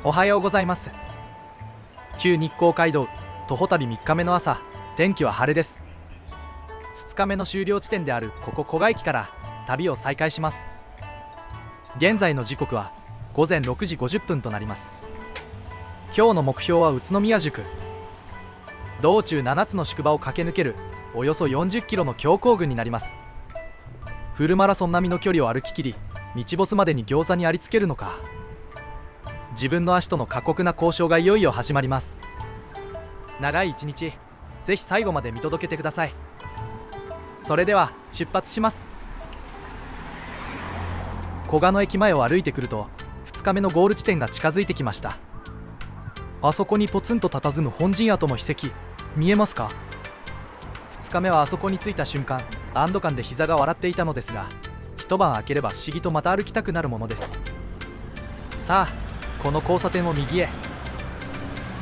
おはようございます。旧日光街道徒歩旅3日目の朝、天気は晴れです。2日目の終了地点であるここ古賀駅から旅を再開します。現在の時刻は午前6時50分となります。今日の目標は宇都宮宿。道中7つの宿場を駆け抜けるおよそ40キロの強行軍になります。フルマラソン並みの距離を歩き切り、日没までに餃子にありつけるのか。自分の足との過酷な交渉がいよいよ始まります。長い一日、ぜひ最後まで見届けてください。それでは出発します。古賀の駅前を歩いてくると、2日目のゴール地点が近づいてきました。あそこにポツンと佇む本陣跡の秘跡、見えますか？2日目はあそこに着いた瞬間、安堵感で膝が笑っていたのですが、一晩明ければ不思議とまた歩きたくなるものです。さあ、この交差点を右へ。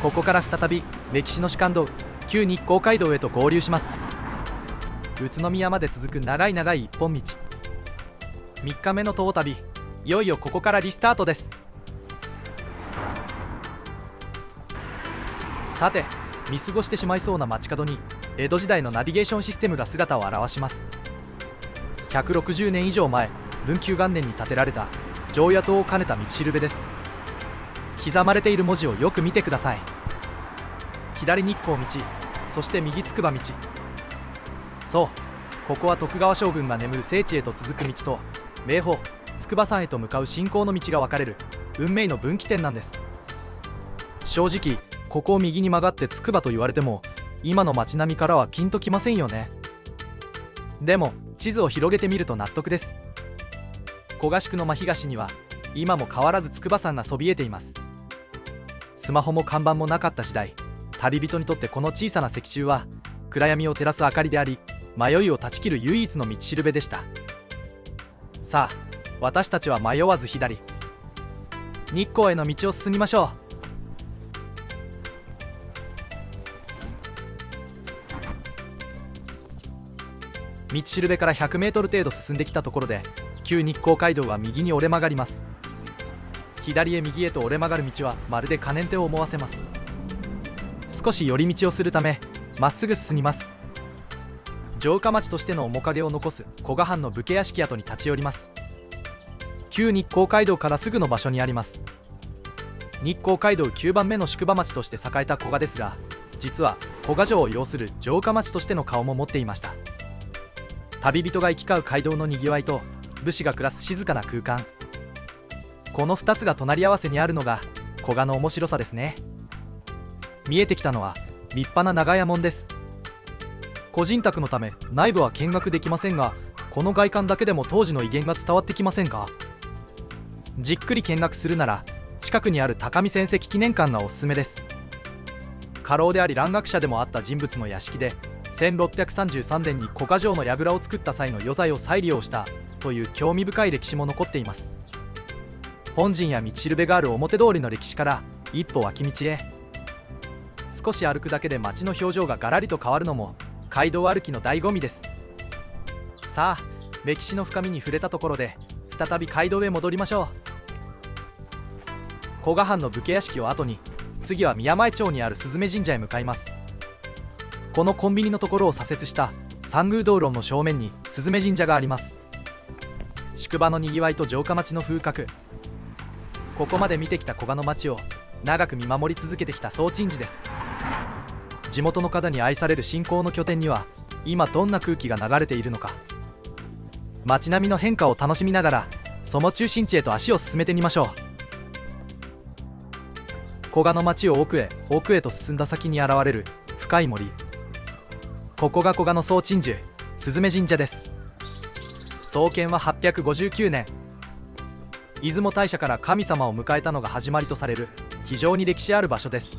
ここから再び歴史の主幹道、旧日光街道へと合流します。宇都宮まで続く長い長い一本道。3日目の徒歩旅、いよいよここからリスタートです。さて、見過ごしてしまいそうな街角に江戸時代のナビゲーションシステムが姿を現します。160年以上前、文久元年に建てられた常夜灯を兼ねた道しるべです。刻まれている文字をよく見てください。左日光道、そして右筑波道。そう、ここは徳川将軍が眠る聖地へと続く道と、名峰筑波山へと向かう信仰の道が分かれる運命の分岐点なんです。正直、ここを右に曲がって筑波と言われても、今の街並みからはピンときませんよね。でも地図を広げてみると納得です。古賀宿の真東には今も変わらず筑波山がそびえています。スマホも看板もなかった時代、旅人にとってこの小さな石柱は暗闇を照らす明かりであり、迷いを断ち切る唯一の道しるべでした。さあ、私たちは迷わず左、日光への道を進みましょう。道しるべから100メートル程度進んできたところで、旧日光街道は右に折れ曲がります。左へ右へと折れ曲がる道はまるで可燃手を思わせます。少し寄り道をするためまっすぐ進みます。城下町としての面影を残す古賀藩の武家屋敷跡に立ち寄ります。旧日光街道からすぐの場所にあります。日光街道9番目の宿場町として栄えた古賀ですが、実は古賀城を擁する城下町としての顔も持っていました。旅人が行き交う街道のにぎわいと武士が暮らす静かな空間、この2つが隣り合わせにあるのが古賀の面白さですね。見えてきたのは立派な長屋門です。個人宅のため内部は見学できませんが、この外観だけでも当時の威厳が伝わってきませんか？じっくり見学するなら近くにある高見戦跡記念館がおすすめです。家老であり蘭学者でもあった人物の屋敷で、1633年に古賀城の櫓を作った際の余材を再利用したという興味深い歴史も残っています。本陣や道しるべがある表通りの歴史から一歩脇道へ。少し歩くだけで街の表情がガラリと変わるのも街道歩きの醍醐味です。さあ、歴史の深みに触れたところで再び街道へ戻りましょう。古賀藩の武家屋敷を後に、次は宮前町にある鈴目神社へ向かいます。このコンビニのところを左折した三宮道路の正面に鈴目神社があります。宿場のにぎわいと城下町の風格、ここまで見てきた古賀の町を長く見守り続けてきた総鎮寺です。地元の方に愛される信仰の拠点には今どんな空気が流れているのか、街並みの変化を楽しみながらその中心地へと足を進めてみましょう。古賀の町を奥へ奥へと進んだ先に現れる深い森、ここが古賀の総鎮守鈴目神社です。創建は859年、出雲大社から神様を迎えたのが始まりとされる非常に歴史ある場所です。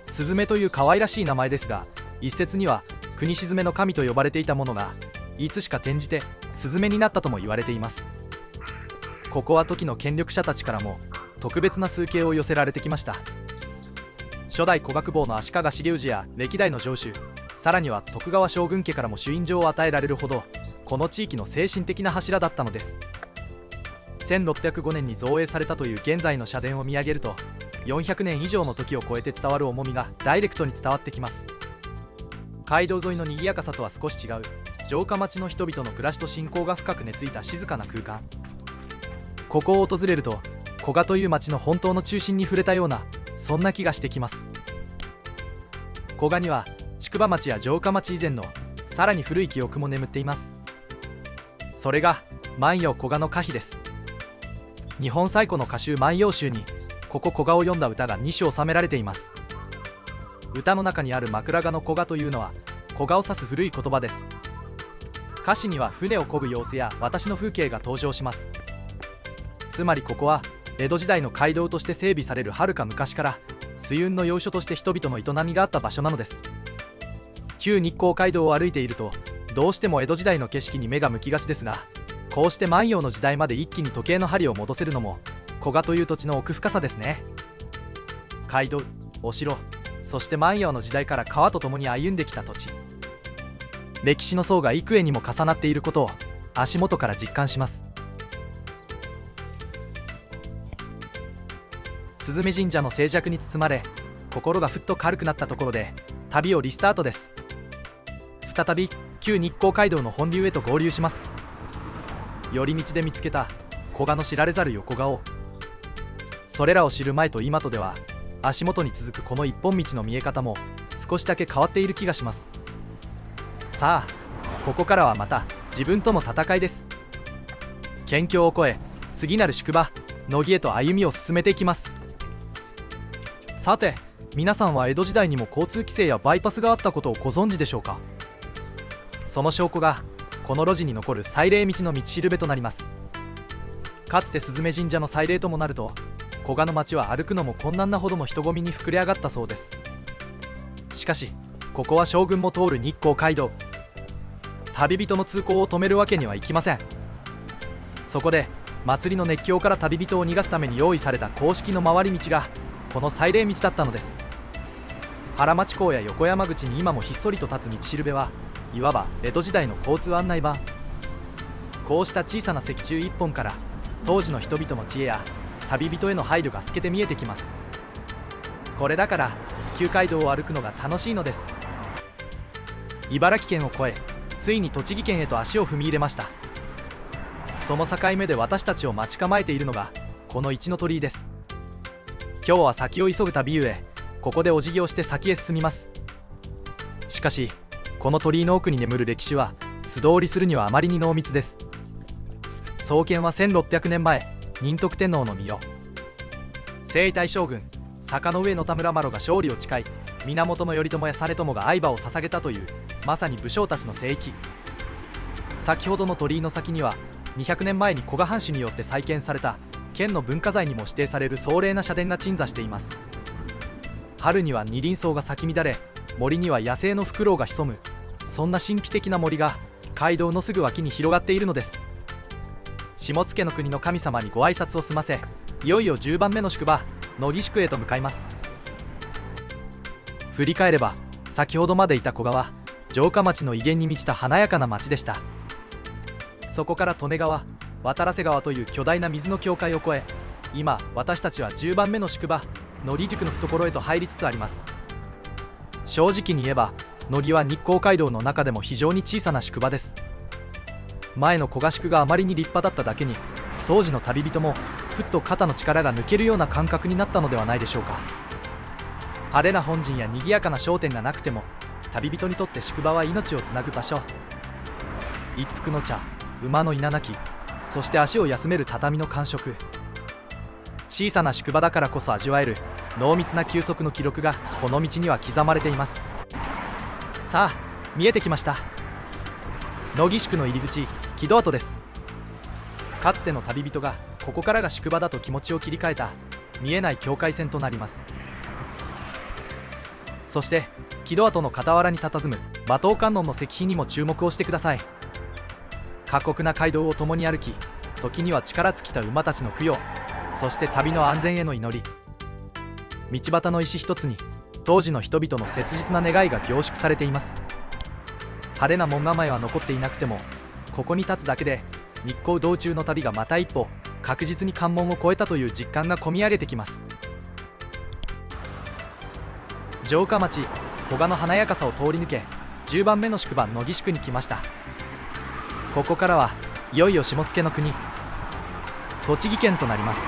スズメという可愛らしい名前ですが、一説には国鎮めの神と呼ばれていたものがいつしか転じてスズメになったとも言われています。ここは時の権力者たちからも特別な崇敬を寄せられてきました。初代古学坊の足利重氏や歴代の城主、さらには徳川将軍家からも朱印状を与えられるほど、この地域の精神的な柱だったのです。1605年に造営されたという現在の社殿を見上げると、400年以上の時を超えて伝わる重みがダイレクトに伝わってきます。街道沿いの賑やかさとは少し違う城下町の人々の暮らしと信仰が深く根付いた静かな空間。ここを訪れると古賀という町の本当の中心に触れたような、そんな気がしてきます。古賀には宿場町や城下町以前のさらに古い記憶も眠っています。それが万葉古賀の歌碑です。日本最古の歌集万葉集にここ古賀を読んだ歌が2首収められています。歌の中にある枕賀の古賀というのは古賀を指す古い言葉です。歌詞には船を漕ぐ様子や私の風景が登場します。つまりここは江戸時代の街道として整備されるはるか昔から水運の要所として人々の営みがあった場所なのです。旧日光街道を歩いているとどうしても江戸時代の景色に目が向きがちですが、こうして万葉の時代まで一気に時計の針を戻せるのも古賀という土地の奥深さですね。街道、お城、そして万葉の時代から川と共に歩んできた土地、歴史の層が幾重にも重なっていることを足元から実感します。スズメ神社の静寂に包まれ、心がふっと軽くなったところで旅をリスタートです。再び旧日光街道の本流へと合流します。寄り道で見つけた古賀の知られざる横顔、それらを知る前と今とでは足元に続くこの一本道の見え方も少しだけ変わっている気がします。さあここからはまた自分との戦いです。県境を越え次なる宿場乃木へと歩みを進めていきます。さて皆さんは江戸時代にも交通規制やバイパスがあったことをご存知でしょうか。その証拠がこの路地に残る祭礼道の道しるべとなります。かつてスズメ神社の祭礼ともなると古賀の町は歩くのも困難なほどの人混みに膨れ上がったそうです。しかしここは将軍も通る日光街道、旅人の通行を止めるわけにはいきません。そこで祭りの熱狂から旅人を逃がすために用意された公式の回り道がこの祭礼道だったのです。原町港や横山口に今もひっそりと立つ道しるべはいわば江戸時代の交通案内板。こうした小さな石柱一本から当時の人々の知恵や旅人への配慮が透けて見えてきます。これだから旧街道を歩くのが楽しいのです。茨城県を越えついに栃木県へと足を踏み入れました。その境目で私たちを待ち構えているのがこの一の鳥居です。今日は先を急ぐ旅ゆえここでお辞儀をして先へ進みます。しかしこの鳥居の奥に眠る歴史は素通りするにはあまりに濃密です。創建は1600年前、仁徳天皇の御代征夷大将軍坂上田村麻呂が勝利を誓い、源頼朝や実朝が愛馬を捧げたというまさに武将たちの聖域。先ほどの鳥居の先には200年前に古賀藩主によって再建された県の文化財にも指定される壮麗な社殿が鎮座しています。春には二輪草が咲き乱れ、森には野生のフクロウが潜む、そんな神秘的な森が街道のすぐ脇に広がっているのです。下野国の神様にご挨拶を済ませ、いよいよ10番目の宿場乃木宿へと向かいます。振り返れば先ほどまでいた古賀は城下町の威厳に満ちた華やかな町でした。そこから利根川、渡良瀬川という巨大な水の境界を越え、今私たちは10番目の宿場乃木宿の懐へと入りつつあります。正直に言えば乃木は日光街道の中でも非常に小さな宿場です。前の古賀宿があまりに立派だっただけに、当時の旅人もふっと肩の力が抜けるような感覚になったのではないでしょうか。派手な本陣や賑やかな商店がなくても旅人にとって宿場は命をつなぐ場所。一服の茶、馬の稲鳴き、そして足を休める畳の感触。小さな宿場だからこそ味わえる濃密な休息の記録がこの道には刻まれています。さあ見えてきました、乃木宿の入り口木戸跡です。かつての旅人がここからが宿場だと気持ちを切り替えた見えない境界線となります。そして木戸跡の傍らに佇む馬頭観音の石碑にも注目をしてください。過酷な街道を共に歩き、時には力尽きた馬たちの供養、そして旅の安全への祈り。道端の石一つに当時の人々の切実な願いが凝縮されています。派手な門構えは残っていなくても、ここに立つだけで日光道中の旅がまた一歩確実に関門を越えたという実感がこみ上げてきます。城下町古賀の華やかさを通り抜け、10番目の宿場乃木宿に来ました。ここからはいよいよ下野の国、栃木県となります。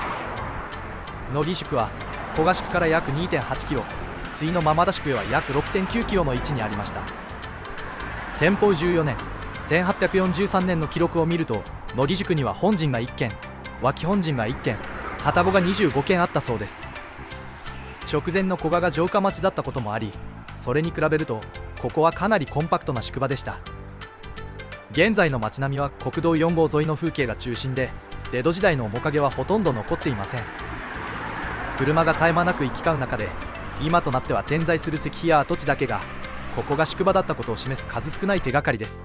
乃木宿は古賀宿から約 2.8 キロ、次の間宿へは約 6.9 キロの位置にありました。天保14年1843年の記録を見ると、乃木宿には本陣が1軒、脇本陣が1軒、旅籠が25軒あったそうです。直前の古賀が城下町だったこともあり、それに比べるとここはかなりコンパクトな宿場でした。現在の町並みは国道4号沿いの風景が中心で、江戸時代の面影はほとんど残っていません。車が絶え間なく行き交う中で、今となっては点在する石碑や跡地だけがここが宿場だったことを示す数少ない手がかりです。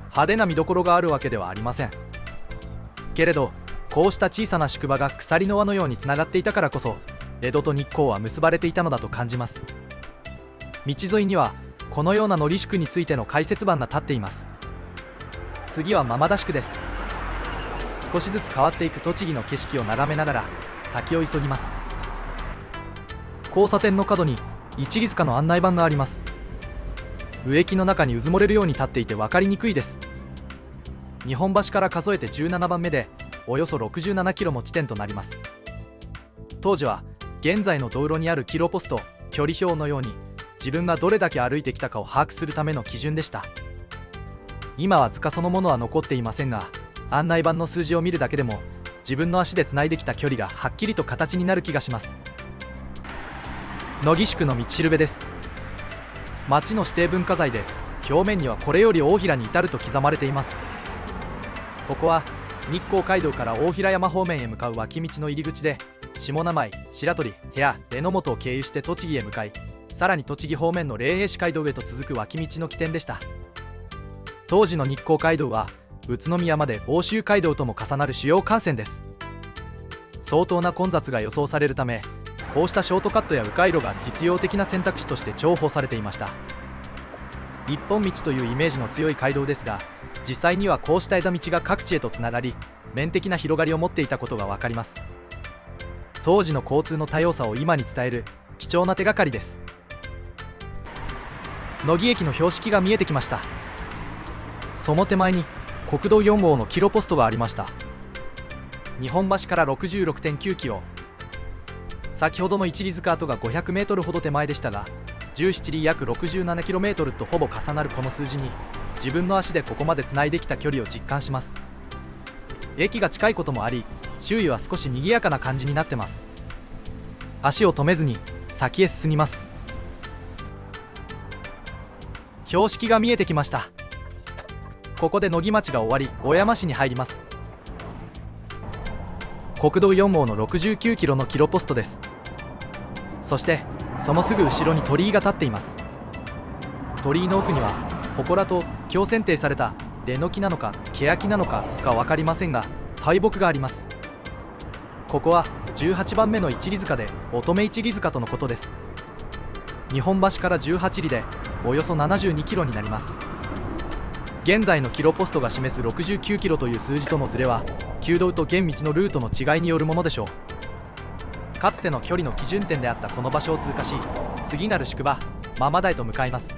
派手な見どころがあるわけではありませんけれど、こうした小さな宿場が鎖の輪のようにつながっていたからこそ、江戸と日光は結ばれていたのだと感じます。道沿いにはこのような乃木宿についての解説板が立っています。次は間宿です。少しずつ変わっていく栃木の景色を眺めながら先を急ぎます。交差点の角に一里塚の案内板があります。植木の中にうずもれるように立っていて分かりにくいです。日本橋から数えて17番目で、およそ67キロの地点となります。当時は現在の道路にあるキロポスト、距離表のように自分がどれだけ歩いてきたかを把握するための基準でした。今は塚そのものは残っていませんが、案内板の数字を見るだけでも自分の足でつないできた距離がはっきりと形になる気がします。乃木宿の道しるべです。町の指定文化財で、表面にはこれより大平に至ると刻まれています。ここは日光街道から大平山方面へ向かう脇道の入り口で、下名前、白鳥、部屋、榎本を経由して栃木へ向かい、さらに栃木方面の霊平市街道へと続く脇道の起点でした。当時の日光街道は宇都宮まで奥州街道とも重なる主要幹線です。相当な混雑が予想されるため、こうしたショートカットや迂回路が実用的な選択肢として重宝されていました。一本道というイメージの強い街道ですが、実際にはこうした枝道が各地へとつながり、面的な広がりを持っていたことが分かります。当時の交通の多様さを今に伝える貴重な手がかりです。乃木駅の標識が見えてきました。その手前に国道4号のキロポストがありました。日本橋から 66.9 キロ、先ほどの一里塚跡が500メートルほど手前でしたが、17里約67キロメートルとほぼ重なるこの数字に、自分の足でここまでつないできた距離を実感します。駅が近いこともあり、周囲は少し賑やかな感じになってます。足を止めずに先へ進みます。標識が見えてきました。ここで乃木町が終わり、小山市に入ります。国道4号の69キロのキロポストです。そしてそのすぐ後ろに鳥居が立っています。鳥居の奥には祠と今日選定されたデノキなのか欅なのかが分かりませんが、大木があります。ここは18番目の一里塚で乙女一里塚とのことです。日本橋から18里でおよそ72キロになります。現在のキロポストが示す69キロという数字とのズレは、旧道と現道のルートの違いによるものでしょう。かつての距離の基準点であったこの場所を通過し、次なる宿場間々台へと向かいます。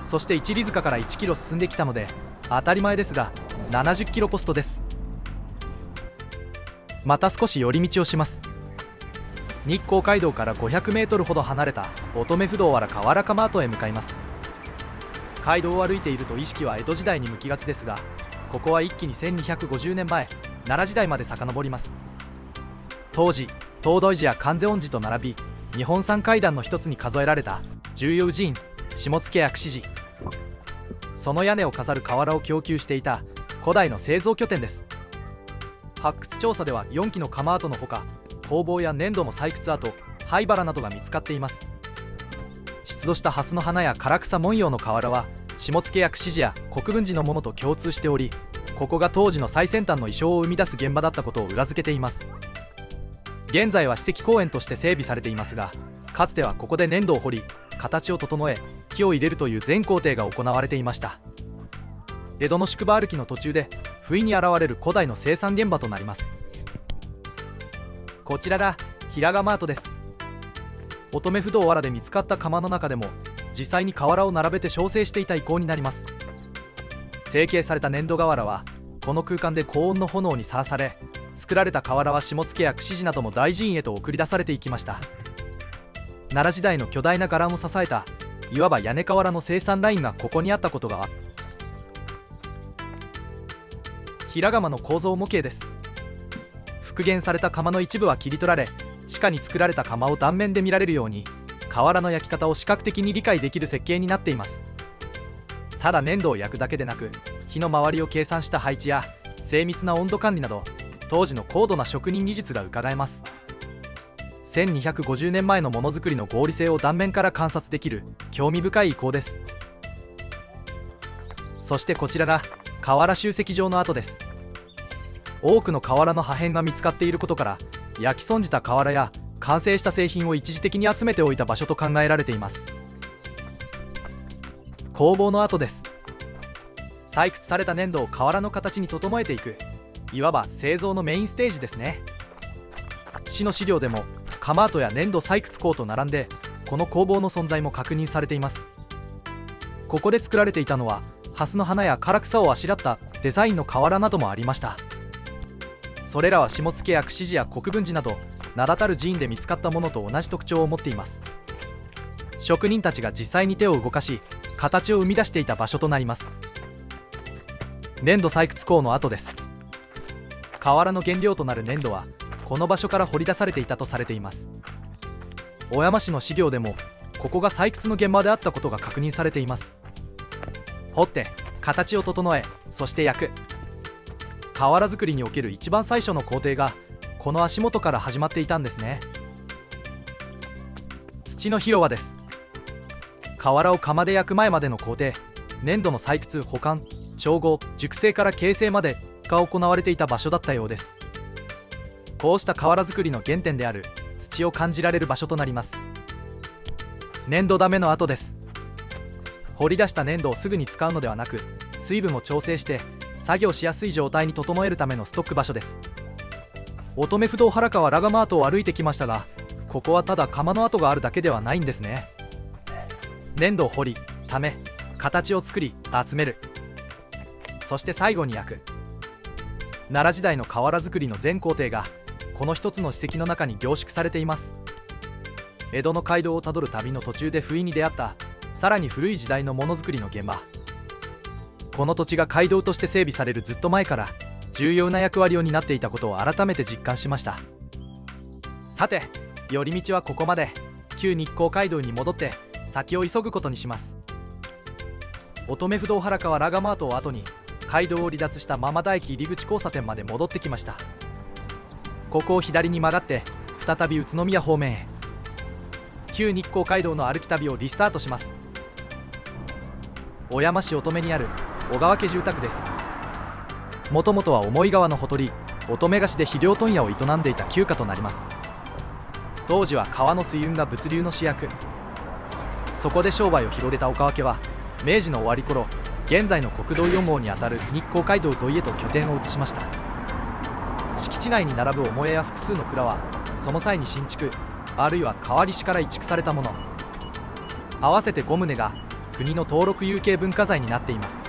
そして一里塚から1キロ進んできたので、当たり前ですが70キロポストです。また少し寄り道をします。日光街道から500メートルほど離れた乙女不動原河原鎌跡へ向かいます。街道を歩いていると意識は江戸時代に向きがちですが、ここは一気に1250年前奈良時代まで遡ります。当時東大寺や観世音寺と並び、日本三階段の一つに数えられた重要寺院下野薬師寺、その屋根を飾る瓦を供給していた古代の製造拠点です。発掘調査では4基の窯跡のほか、工房や粘土の採掘跡、灰原などが見つかっています。出土した蓮の花や唐草文様の瓦は下野薬師寺や国分寺のものと共通しており、ここが当時の最先端の衣装を生み出す現場だったことを裏付けています。現在は史跡公園として整備されていますが、かつてはここで粘土を掘り形を整え木を入れるという全工程が行われていました。江戸の宿場歩きの途中で不意に現れる古代の生産現場となります。こちらが平釜跡です。乙女不動藁で見つかった窯の中でも実際に瓦を並べて焼成していた遺構になります。成形された粘土瓦はこの空間で高温の炎にさらされ、作られた瓦は下野や櫛地なども大寺院へと送り出されていきました。奈良時代の巨大な伽藍を支えたいわば屋根瓦の生産ラインがここにあったことが平窯の構造模型です。復元された窯の一部は切り取られ、地下に作られた窯を断面で見られるように瓦の焼き方を視覚的に理解できる設計になっています。ただ粘土を焼くだけでなく、火の周りを計算した配置や精密な温度管理など当時の高度な職人技術がうかがえます。1250年前のものづくりの合理性を断面から観察できる興味深い遺構です。そしてこちらが瓦集積場の跡です。多くの瓦の破片が見つかっていることから焼き損じた瓦や完成した製品を一時的に集めておいた場所と考えられています。工房の跡です。採掘された粘土を瓦の形に整えていく、いわば製造のメインステージですね。市の資料でも窯跡や粘土採掘工と並んでこの工房の存在も確認されています。ここで作られていたのは蓮の花や唐草をあしらったデザインの瓦などもありました。それらは下野や櫛地や国分寺など名だたる寺院で見つかったものと同じ特徴を持っています。職人たちが実際に手を動かし形を生み出していた場所となります。粘土採掘工の跡です。瓦の原料となる粘土はこの場所から掘り出されていたとされています。小山市の資料でもここが採掘の現場であったことが確認されています。掘って形を整え、そして焼く。瓦作りにおける一番最初の工程がこの足元から始まっていたんですね。土の広場です。瓦を窯で焼く前までの工程、粘土の採掘、保管、調合、熟成から形成までが行われていた場所だったようです。こうした瓦作りの原点である土を感じられる場所となります。粘土溜めの跡です。掘り出した粘土をすぐに使うのではなく、水分を調整して作業しやすい状態に整えるためのストック場所です。乙女不動原川ラガマートを歩いてきましたが、ここはただ窯の跡があるだけではないんですね。粘土を掘り、溜め、形を作り、集める。そして最後に焼く。奈良時代の瓦作りの全工程がこの一つの史跡の中に凝縮されています。江戸の街道をたどる旅の途中で不意に出会ったさらに古い時代のものづくりの現場。この土地が街道として整備されるずっと前から重要な役割を担っていたことを改めて実感しました。さて、寄り道はここまで。旧日光街道に戻って先を急ぐことにします。乙女不動原川ラガマートを後に街道を離脱した間田駅入口交差点まで戻ってきました。ここを左に曲がって再び宇都宮方面へ。旧日光街道の歩き旅をリスタートします。小山市乙女にある小川家住宅です。もともとは重井川のほとり乙女菓子で肥料問屋を営んでいた旧家となります。当時は川の水運が物流の主役。そこで商売を広げた岡家は明治の終わり頃、現在の国道4号にあたる日光街道沿いへと拠点を移しました。敷地内に並ぶ母屋や複数の蔵はその際に新築あるいは川岸から移築されたもの、合わせて5棟が国の登録有形文化財になっています。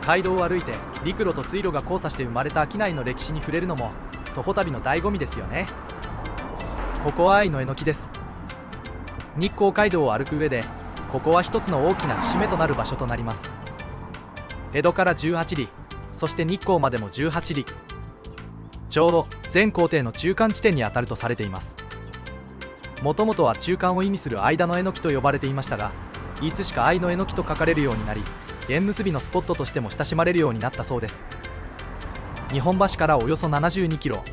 街道を歩いて陸路と水路が交差して生まれた商いの歴史に触れるのも徒歩旅の醍醐味ですよね。ここは愛のえのきです。日光街道を歩く上でここは一つの大きな節目となる場所となります。江戸から18里、そして日光までも18里、ちょうど全行程の中間地点にあたるとされています。もともとは中間を意味する間のえのきと呼ばれていましたが、いつしか愛のえのきと書かれるようになり、縁結びのスポットとしても親しまれるようになったそうです。日本橋からおよそ72キロ、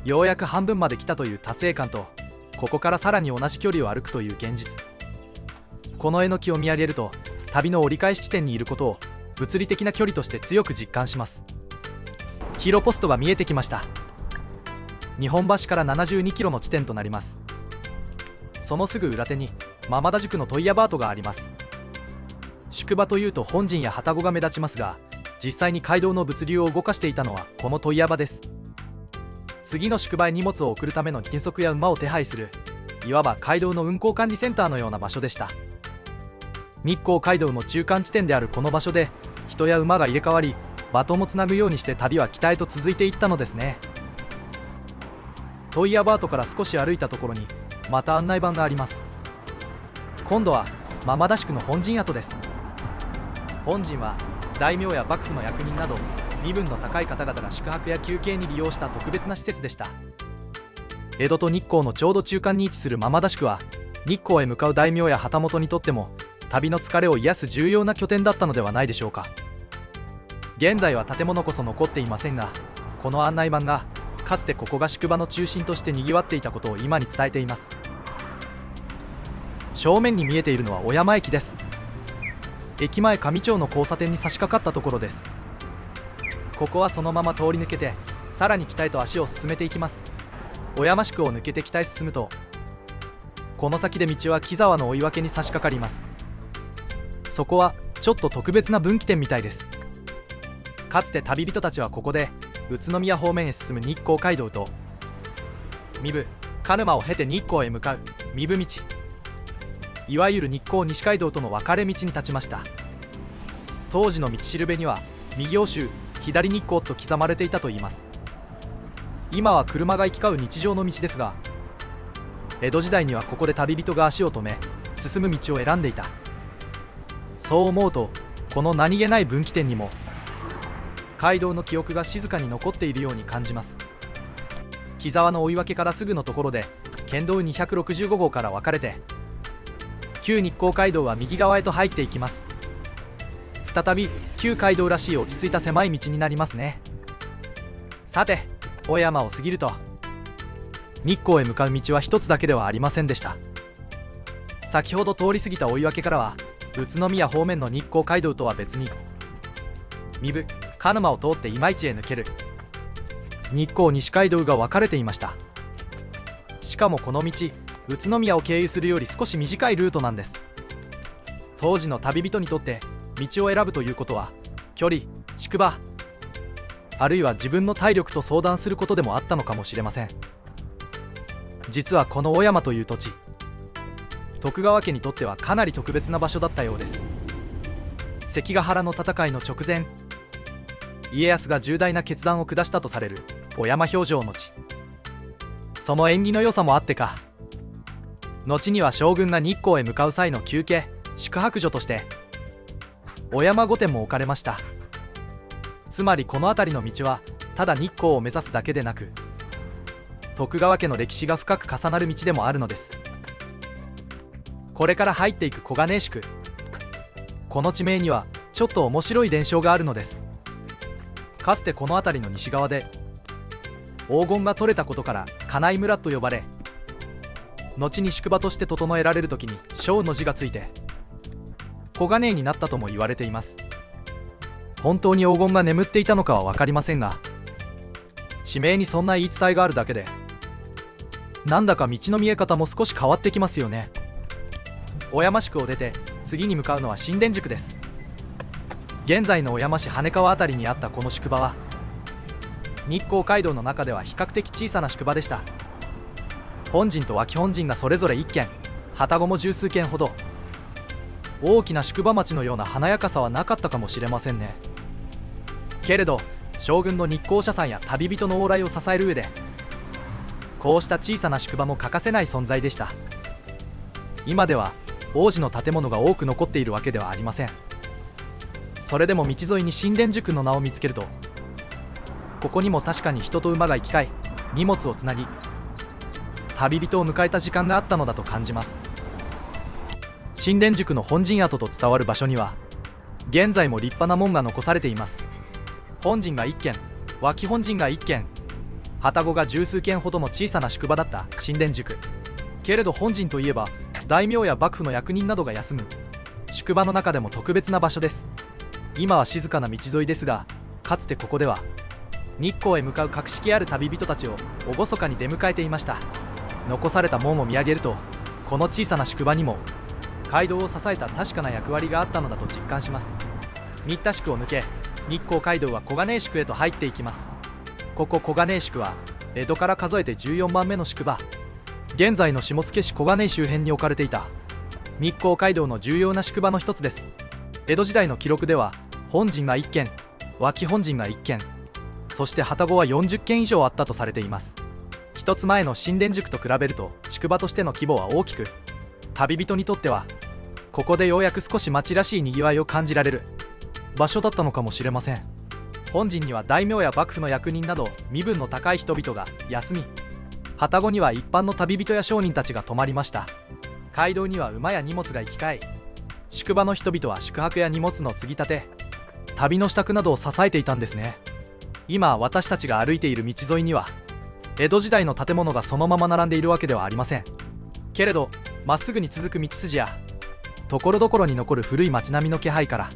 ようやく半分まで来たという達成感と、ここからさらに同じ距離を歩くという現実。このえのきを見上げると、旅の折り返し地点にいることを物理的な距離として強く実感します。キロポストが見えてきました。日本橋から72キロの地点となります。そのすぐ裏手に間田宿の問屋バートがあります。宿場というと本陣や旅籠が目立ちますが、実際に街道の物流を動かしていたのはこの問屋場です。次の宿場へ荷物を送るための人足や馬を手配する、いわば街道の運行管理センターのような場所でした。日光街道の中間地点であるこの場所で人や馬が入れ替わり、バトンもつなぐようにして旅は北へと続いていったのですね。問屋バートから少し歩いたところにまた案内板があります。今度はママダ宿の本陣跡です。本陣は大名や幕府の役人など身分の高い方々が宿泊や休憩に利用した特別な施設でした。江戸と日光のちょうど中間に位置するママダ宿は日光へ向かう大名や旗本にとっても旅の疲れを癒す重要な拠点だったのではないでしょうか。現在は建物こそ残っていませんが、この案内板がかつてここが宿場の中心としてにぎわっていたことを今に伝えています。正面に見えているのは小山駅です。駅前上町の交差点に差し掛かったところです。ここはそのまま通り抜けてさらに北へと足を進めていきます。小山宿を抜けて北へ進むと、この先で道は木沢の追い分けに差し掛かります。そこはちょっと特別な分岐点みたいです。かつて旅人たちはここで宇都宮方面へ進む日光街道と壬生鹿沼を経て日光へ向かう壬生道、いわゆる日光西街道との分かれ道に立ちました。当時の道しるべには右奥州左日光と刻まれていたといいます。今は車が行き交う日常の道ですが、江戸時代にはここで旅人が足を止め進む道を選んでいた。そう思うとこの何気ない分岐点にも街道の記憶が静かに残っているように感じます。木沢の追い分けからすぐのところで県道265号から分かれて旧日光街道は右側へと入っていきます。再び旧街道らしい落ち着いた狭い道になりますね。さて小山を過ぎると日光へ向かう道は一つだけではありませんでした。先ほど通り過ぎた追い分けからは宇都宮方面の日光街道とは別に壬生鹿沼を通って今市へ抜ける日光西街道が分かれていました。しかもこの道宇都宮を経由するより少し短いルートなんです。当時の旅人にとって道を選ぶということは距離、宿場、あるいは自分の体力と相談することでもあったのかもしれません。実はこの小山という土地、徳川家にとってはかなり特別な場所だったようです。関ヶ原の戦いの直前、家康が重大な決断を下したとされる小山評定の地、その縁起の良さもあってか、後には将軍が日光へ向かう際の休憩・宿泊所として小山御殿も置かれました。つまりこの辺りの道はただ日光を目指すだけでなく、徳川家の歴史が深く重なる道でもあるのです。これから入っていく小金井宿、この地名にはちょっと面白い伝承があるのです。かつてこの辺りの西側で黄金が取れたことから金井村と呼ばれ、後に宿場として整えられる時に小の字がついて小金井になったとも言われています。本当に黄金が眠っていたのかは分かりませんが、地名にそんな言い伝えがあるだけでなんだか道の見え方も少し変わってきますよね。小山宿を出て次に向かうのは新田宿です。現在の小山市羽川辺りにあったこの宿場は日光街道の中では比較的小さな宿場でした。本陣と脇本陣がそれぞれ1軒、旅籠も十数軒ほど、大きな宿場町のような華やかさはなかったかもしれませんね。けれど将軍の日光社さんや旅人の往来を支える上でこうした小さな宿場も欠かせない存在でした。今では王子の建物が多く残っているわけではありません。それでも道沿いに新田宿の名を見つけると、ここにも確かに人と馬が行き交い荷物をつなぎ旅人を迎えた時間があったのだと感じます。新田宿の本陣跡と伝わる場所には現在も立派な門が残されています。本陣が1軒、脇本陣が1軒、旅籠が十数軒ほどの小さな宿場だった新田宿。けれど本陣といえば大名や幕府の役人などが休む宿場の中でも特別な場所です。今は静かな道沿いですが、かつてここでは日光へ向かう格式ある旅人たちを厳かに出迎えていました。残された門を見上げると、この小さな宿場にも街道を支えた確かな役割があったのだと実感します。新田宿を抜け日光街道は小金井宿へと入っていきます。ここ小金井宿は江戸から数えて14番目の宿場、現在の下野市小金井周辺に置かれていた日光街道の重要な宿場の一つです。江戸時代の記録では本陣が1軒、脇本陣が1軒、そして旅籠は40軒以上あったとされています。一つ前の新田宿と比べると宿場としての規模は大きく、旅人にとってはここでようやく少し町らしいにぎわいを感じられる場所だったのかもしれません。本陣には大名や幕府の役人など身分の高い人々が休み、旅籠には一般の旅人や商人たちが泊まりました。街道には馬や荷物が行き交い、宿場の人々は宿泊や荷物の継ぎ立て、旅の支度などを支えていたんですね。今私たちが歩いている道沿いには江戸時代の建物がそのまま並んでいるわけではありませんけれど、まっすぐに続く道筋やところどころに残る古い町並みの気配から、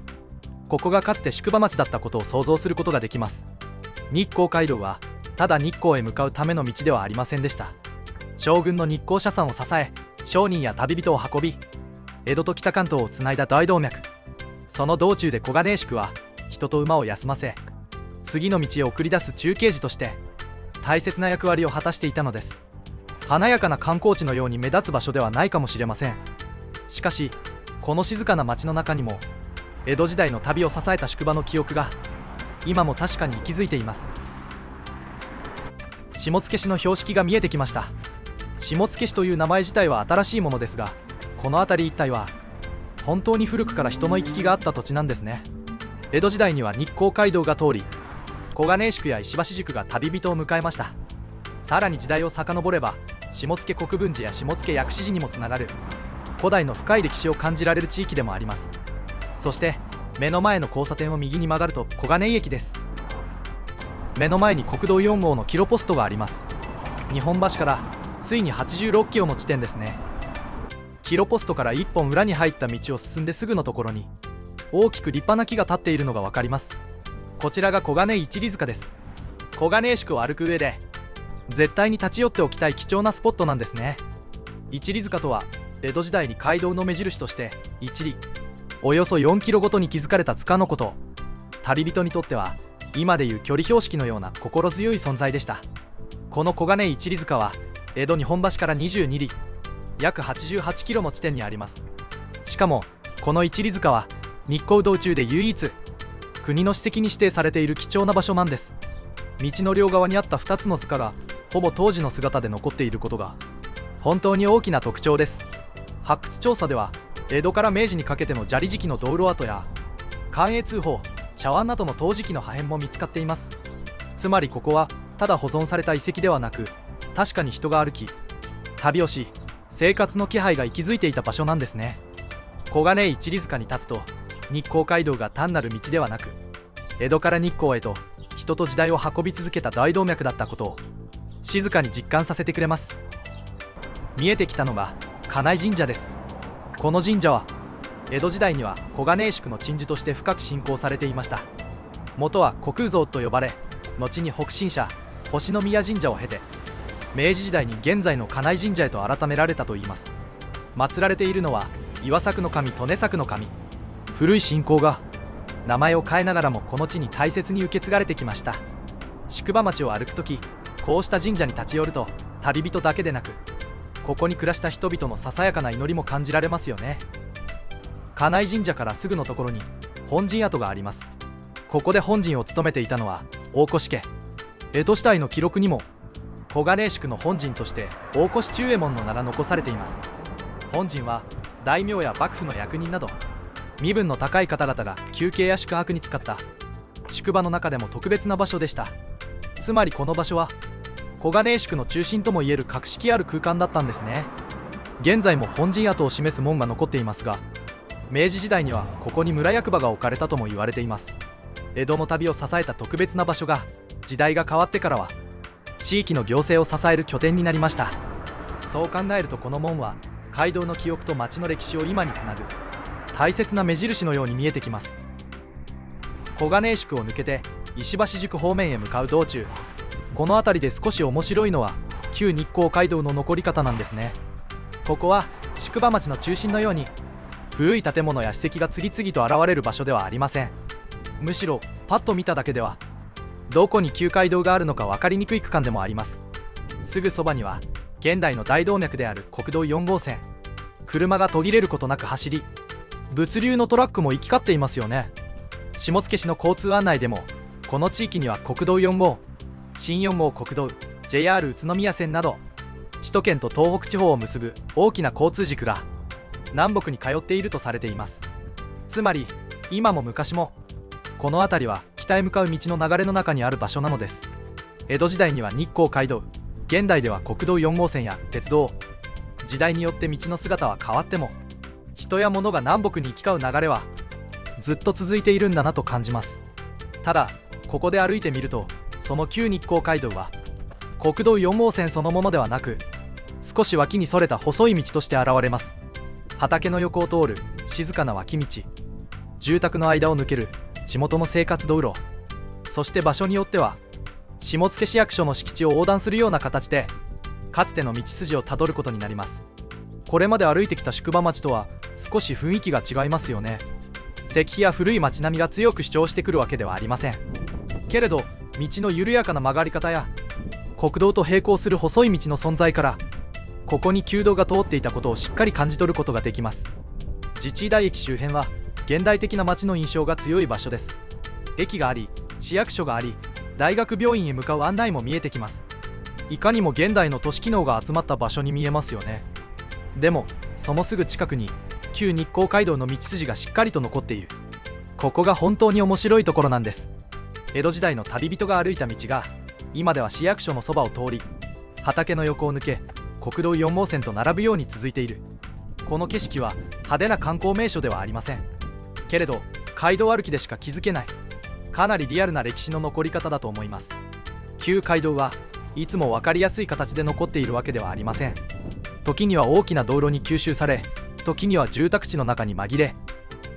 ここがかつて宿場町だったことを想像することができます。日光街道はただ日光へ向かうための道ではありませんでした。将軍の日光社参を支え、商人や旅人を運び、江戸と北関東をつないだ大動脈。その道中で小金井宿は人と馬を休ませ、次の道へ送り出す中継時として大切な役割を果たしていたのです。華やかな観光地のように目立つ場所ではないかもしれません。しかしこの静かな町の中にも江戸時代の旅を支えた宿場の記憶が今も確かに息づいています。下野市の標識が見えてきました。下野市という名前自体は新しいものですが、この辺り一帯は本当に古くから人の行き来があった土地なんですね。江戸時代には日光街道が通り、小金井宿や石橋宿が旅人を迎えました。さらに時代を遡れば下野国分寺や下野薬師寺にもつながる古代の深い歴史を感じられる地域でもあります。そして目の前の交差点を右に曲がると小金井駅です。目の前に国道4号のキロポストがあります。日本橋からついに86キロの地点ですね。キロポストから1本裏に入った道を進んですぐのところに大きく立派な木が立っているのが分かります。こちらが小金井一里塚です。小金井宿を歩く上で絶対に立ち寄っておきたい貴重なスポットなんですね。一里塚とは江戸時代に街道の目印として一里、およそ4キロごとに築かれた塚のこと。旅人にとっては今でいう距離標識のような心強い存在でした。この小金井一里塚は江戸日本橋から22里、約88キロの地点にあります。しかもこの一里塚は日光道中で唯一国の史跡に指定されている貴重な場所なんです。道の両側にあった2つの塚がほぼ当時の姿で残っていることが本当に大きな特徴です。発掘調査では江戸から明治にかけての砂利時期の道路跡や寛永通宝、茶碗などの陶磁器の破片も見つかっています。つまりここはただ保存された遺跡ではなく、確かに人が歩き旅をし生活の気配が息づいていた場所なんですね。小金井一里塚に立つと日光街道が単なる道ではなく、江戸から日光へと人と時代を運び続けた大動脈だったことを静かに実感させてくれます。見えてきたのが金井神社です。この神社は江戸時代には小金井宿の鎮守として深く信仰されていました。元は虚空像と呼ばれ、後に北神社星宮神社を経て明治時代に現在の金井神社へと改められたといいます。祀られているのは岩作の神と根作の神。古い信仰が名前を変えながらもこの地に大切に受け継がれてきました。宿場町を歩くとき、こうした神社に立ち寄ると旅人だけでなく、ここに暮らした人々のささやかな祈りも感じられますよね。金井神社からすぐのところに本陣跡があります。ここで本陣を務めていたのは大越家。江戸時代の記録にも小金井宿の本陣として大越中右衛門の名が残されています。本陣は大名や幕府の役人など身分の高い方々が休憩や宿泊に使った宿場の中でも特別な場所でした。つまりこの場所は小金井宿の中心ともいえる格式ある空間だったんですね。現在も本陣跡を示す門が残っていますが、明治時代にはここに村役場が置かれたとも言われています。江戸の旅を支えた特別な場所が時代が変わってからは地域の行政を支える拠点になりました。そう考えるとこの門は街道の記憶と町の歴史を今につなぐ大切な目印のように見えてきます。小金井宿を抜けて石橋宿方面へ向かう道中、この辺りで少し面白いのは旧日光街道の残り方なんですね。ここは宿場町の中心のように古い建物や史跡が次々と現れる場所ではありません。むしろパッと見ただけではどこに旧街道があるのか分かりにくい区間でもあります。すぐそばには現代の大動脈である国道4号線、車が途切れることなく走り、物流のトラックも行き交っていますよね。下野市の交通案内でもこの地域には国道4号、新4号国道、 JR 宇都宮線など首都圏と東北地方を結ぶ大きな交通軸が南北に通っているとされています。つまり今も昔もこの辺りは北へ向かう道の流れの中にある場所なのです。江戸時代には日光街道、現代では国道4号線や鉄道、時代によって道の姿は変わっても人や物が南北に行き交う流れはずっと続いているんだなと感じます。ただここで歩いてみると、その旧日光街道は国道4号線そのものではなく、少し脇にそれた細い道として現れます。畑の横を通る静かな脇道、住宅の間を抜ける地元の生活道路、そして場所によっては下野市役所の敷地を横断するような形でかつての道筋をたどることになります。これまで歩いてきた宿場町とは少し雰囲気が違いますよね。石碑や古い町並みが強く主張してくるわけではありません。けれど道の緩やかな曲がり方や国道と並行する細い道の存在から、ここに旧道が通っていたことをしっかり感じ取ることができます。自治医大駅周辺は現代的な街の印象が強い場所です。駅があり、市役所があり、大学病院へ向かう案内も見えてきます。いかにも現代の都市機能が集まった場所に見えますよね。でもそのすぐ近くに旧日光街道の道筋がしっかりと残っている。ここが本当に面白いところなんです。江戸時代の旅人が歩いた道が今では市役所のそばを通り、畑の横を抜け国道4号線と並ぶように続いている。この景色は派手な観光名所ではありません。けれど街道歩きでしか気づけない、かなりリアルな歴史の残り方だと思います。旧街道はいつも分かりやすい形で残っているわけではありません。時には大きな道路に吸収され、時には住宅地の中に紛れ、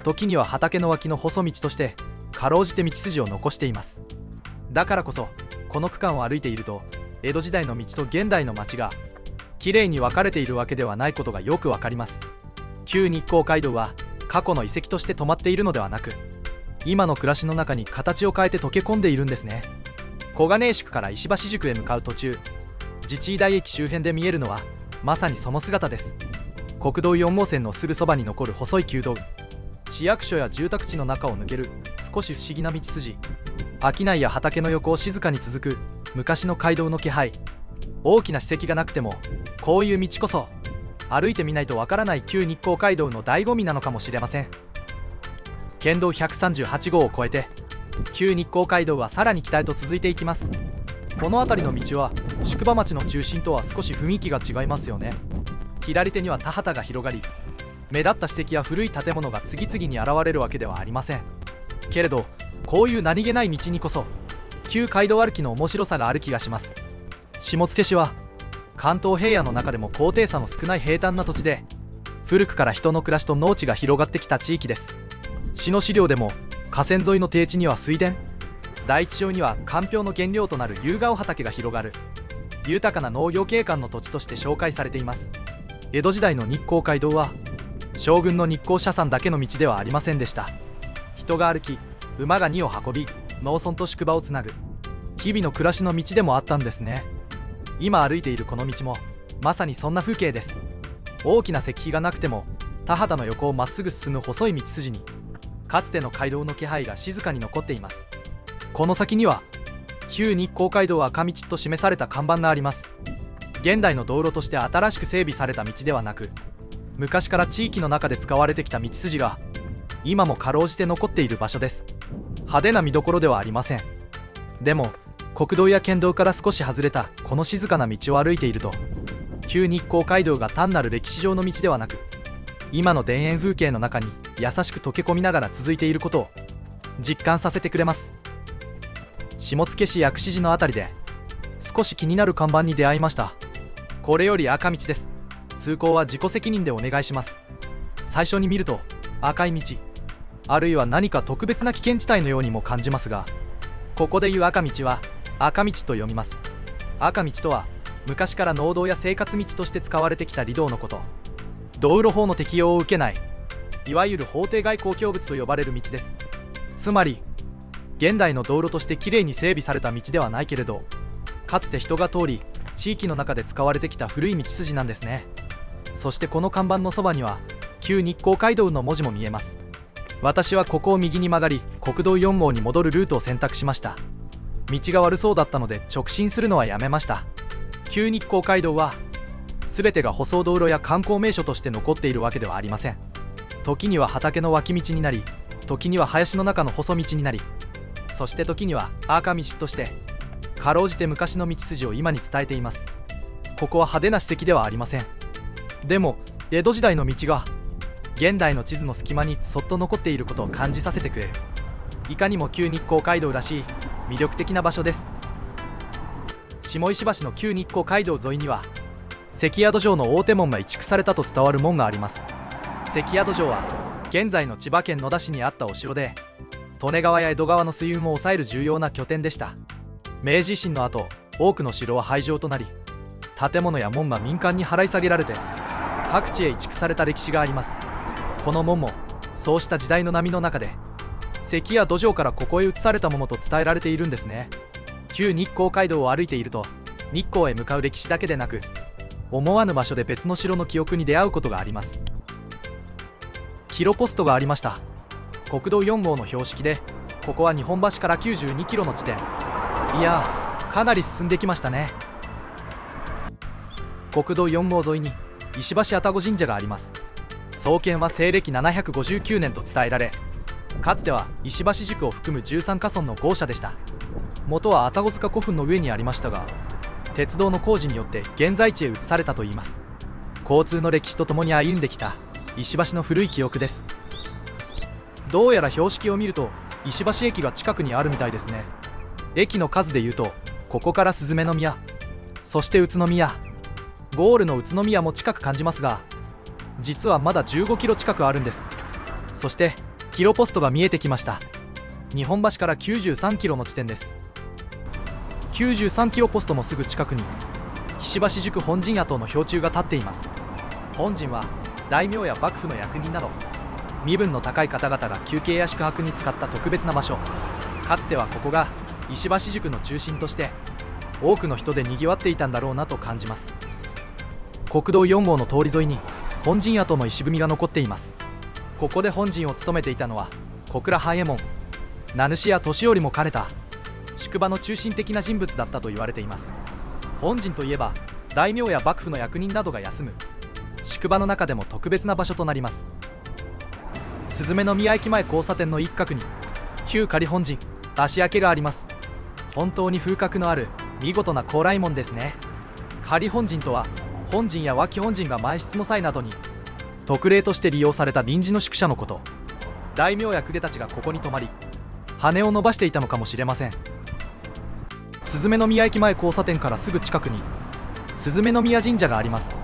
時には畑の脇の細道としてかろうじて道筋を残しています。だからこそこの区間を歩いていると、江戸時代の道と現代の街がきれいに分かれているわけではないことがよくわかります。旧日光街道は過去の遺跡として止まっているのではなく、今の暮らしの中に形を変えて溶け込んでいるんですね。小金井宿から石橋宿へ向かう途中、自治医大駅周辺で見えるのはまさにその姿です。国道4号線のすぐそばに残る細い旧道、市役所や住宅地の中を抜ける少し不思議な道筋、商いや畑の横を静かに続く昔の街道の気配。大きな史跡がなくてもこういう道こそ歩いてみないとわからない旧日光街道の醍醐味なのかもしれません。県道138号を越えて旧日光街道はさらに北へと続いていきます。この辺りの道は宿場町の中心とは少し雰囲気が違いますよね。左手には田畑が広がり、目立った史跡や古い建物が次々に現れるわけではありません。けれどこういう何気ない道にこそ旧街道歩きの面白さがある気がします。下野市は関東平野の中でも高低差の少ない平坦な土地で、古くから人の暮らしと農地が広がってきた地域です。市の資料でも河川沿いの低地には水田、大地上にはかんぴょうの原料となる夕顔畑が広がる豊かな農業景観の土地として紹介されています。江戸時代の日光街道は将軍の日光社参だけの道ではありませんでした。人が歩き、馬が荷を運び、農村と宿場をつなぐ日々の暮らしの道でもあったんですね。今歩いているこの道もまさにそんな風景です。大きな石碑がなくても田畑の横をまっすぐ進む細い道筋にかつての街道の気配が静かに残っています。この先には旧日光街道赤道と示された看板があります。現代の道路として新しく整備された道ではなく、昔から地域の中で使われてきた道筋が今もかろうじて残っている場所です。派手な見どころではありません。でも国道や県道から少し外れたこの静かな道を歩いていると、旧日光街道が単なる歴史上の道ではなく、今の田園風景の中に優しく溶け込みながら続いていることを実感させてくれます。下野市薬師寺のあたりで少し気になる看板に出会いました。これより赤道です。通行は自己責任でお願いします。最初に見ると赤い道、あるいは何か特別な危険地帯のようにも感じますが、ここでいう赤道は赤道と読みます。赤道とは昔から農道や生活道として使われてきた離道のこと。道路法の適用を受けない、いわゆる法定外公共物と呼ばれる道です。つまり現代の道路としてきれいに整備された道ではないけれど、かつて人が通り地域の中で使われてきた古い道筋なんですね。そしてこの看板のそばには旧日光街道の文字も見えます。私はここを右に曲がり国道4号に戻るルートを選択しました。道が悪そうだったので直進するのはやめました。旧日光街道は全てが舗装道路や観光名所として残っているわけではありません。時には畑の脇道になり、時には林の中の細道になり、そして時には赤道としてかろうじて昔の道筋を今に伝えています。ここは派手な史跡ではありません。でも江戸時代の道が現代の地図の隙間にそっと残っていることを感じさせてくれる、いかにも旧日光街道らしい魅力的な場所です。下石橋の旧日光街道沿いには関宿城の大手門が移築されたと伝わる門があります。関宿城は現在の千葉県野田市にあったお城で、利根川や江戸川の水運を抑える重要な拠点でした。明治維新の後、多くの城は廃城となり、建物や門が民間に払い下げられて各地へ移築された歴史があります。この門もそうした時代の波の中で関や土城からここへ移されたものと伝えられているんですね。旧日光街道を歩いていると、日光へ向かう歴史だけでなく、思わぬ場所で別の城の記憶に出会うことがあります。キロポストがありました。国道4号の標識で、ここは日本橋から92キロの地点。いやー、かなり進んできましたね。国道4号沿いに石橋愛宕神社があります。創建は西暦759年と伝えられ、かつては石橋宿を含む13家村の豪社でした。元は愛宕塚古墳の上にありましたが、鉄道の工事によって現在地へ移されたといいます。交通の歴史とともに歩んできた石橋の古い記憶です。どうやら標識を見ると石橋駅が近くにあるみたいですね。駅の数でいうと、ここからスズメの宮、そして宇都宮、ゴールの宇都宮も近く感じますが、実はまだ15キロ近くあるんです。そしてキロポストが見えてきました。日本橋から93キロの地点です。93キロポストのすぐ近くに石橋宿本陣跡の標柱が立っています。本陣は大名や幕府の役人など身分の高い方々が休憩や宿泊に使った特別な場所。かつてはここが石橋宿の中心として多くの人でにぎわっていたんだろうなと感じます。国道4号の通り沿いに本陣跡の石踏みが残っています。ここで本陣を務めていたのは小倉半右衛門、名主や年寄りも兼ねた宿場の中心的な人物だったと言われています。本陣といえば大名や幕府の役人などが休む宿場の中でも特別な場所となります。スズメの宮駅前交差点の一角に旧仮本陣足明があります。本当に風格のある見事な高麗門ですね。仮本陣とは本陣や脇本陣が満室の際などに特例として利用された臨時の宿舎のこと。大名や公家たちがここに泊まり羽を伸ばしていたのかもしれません。スズメの宮駅前交差点からすぐ近くにスズメの宮神社があります。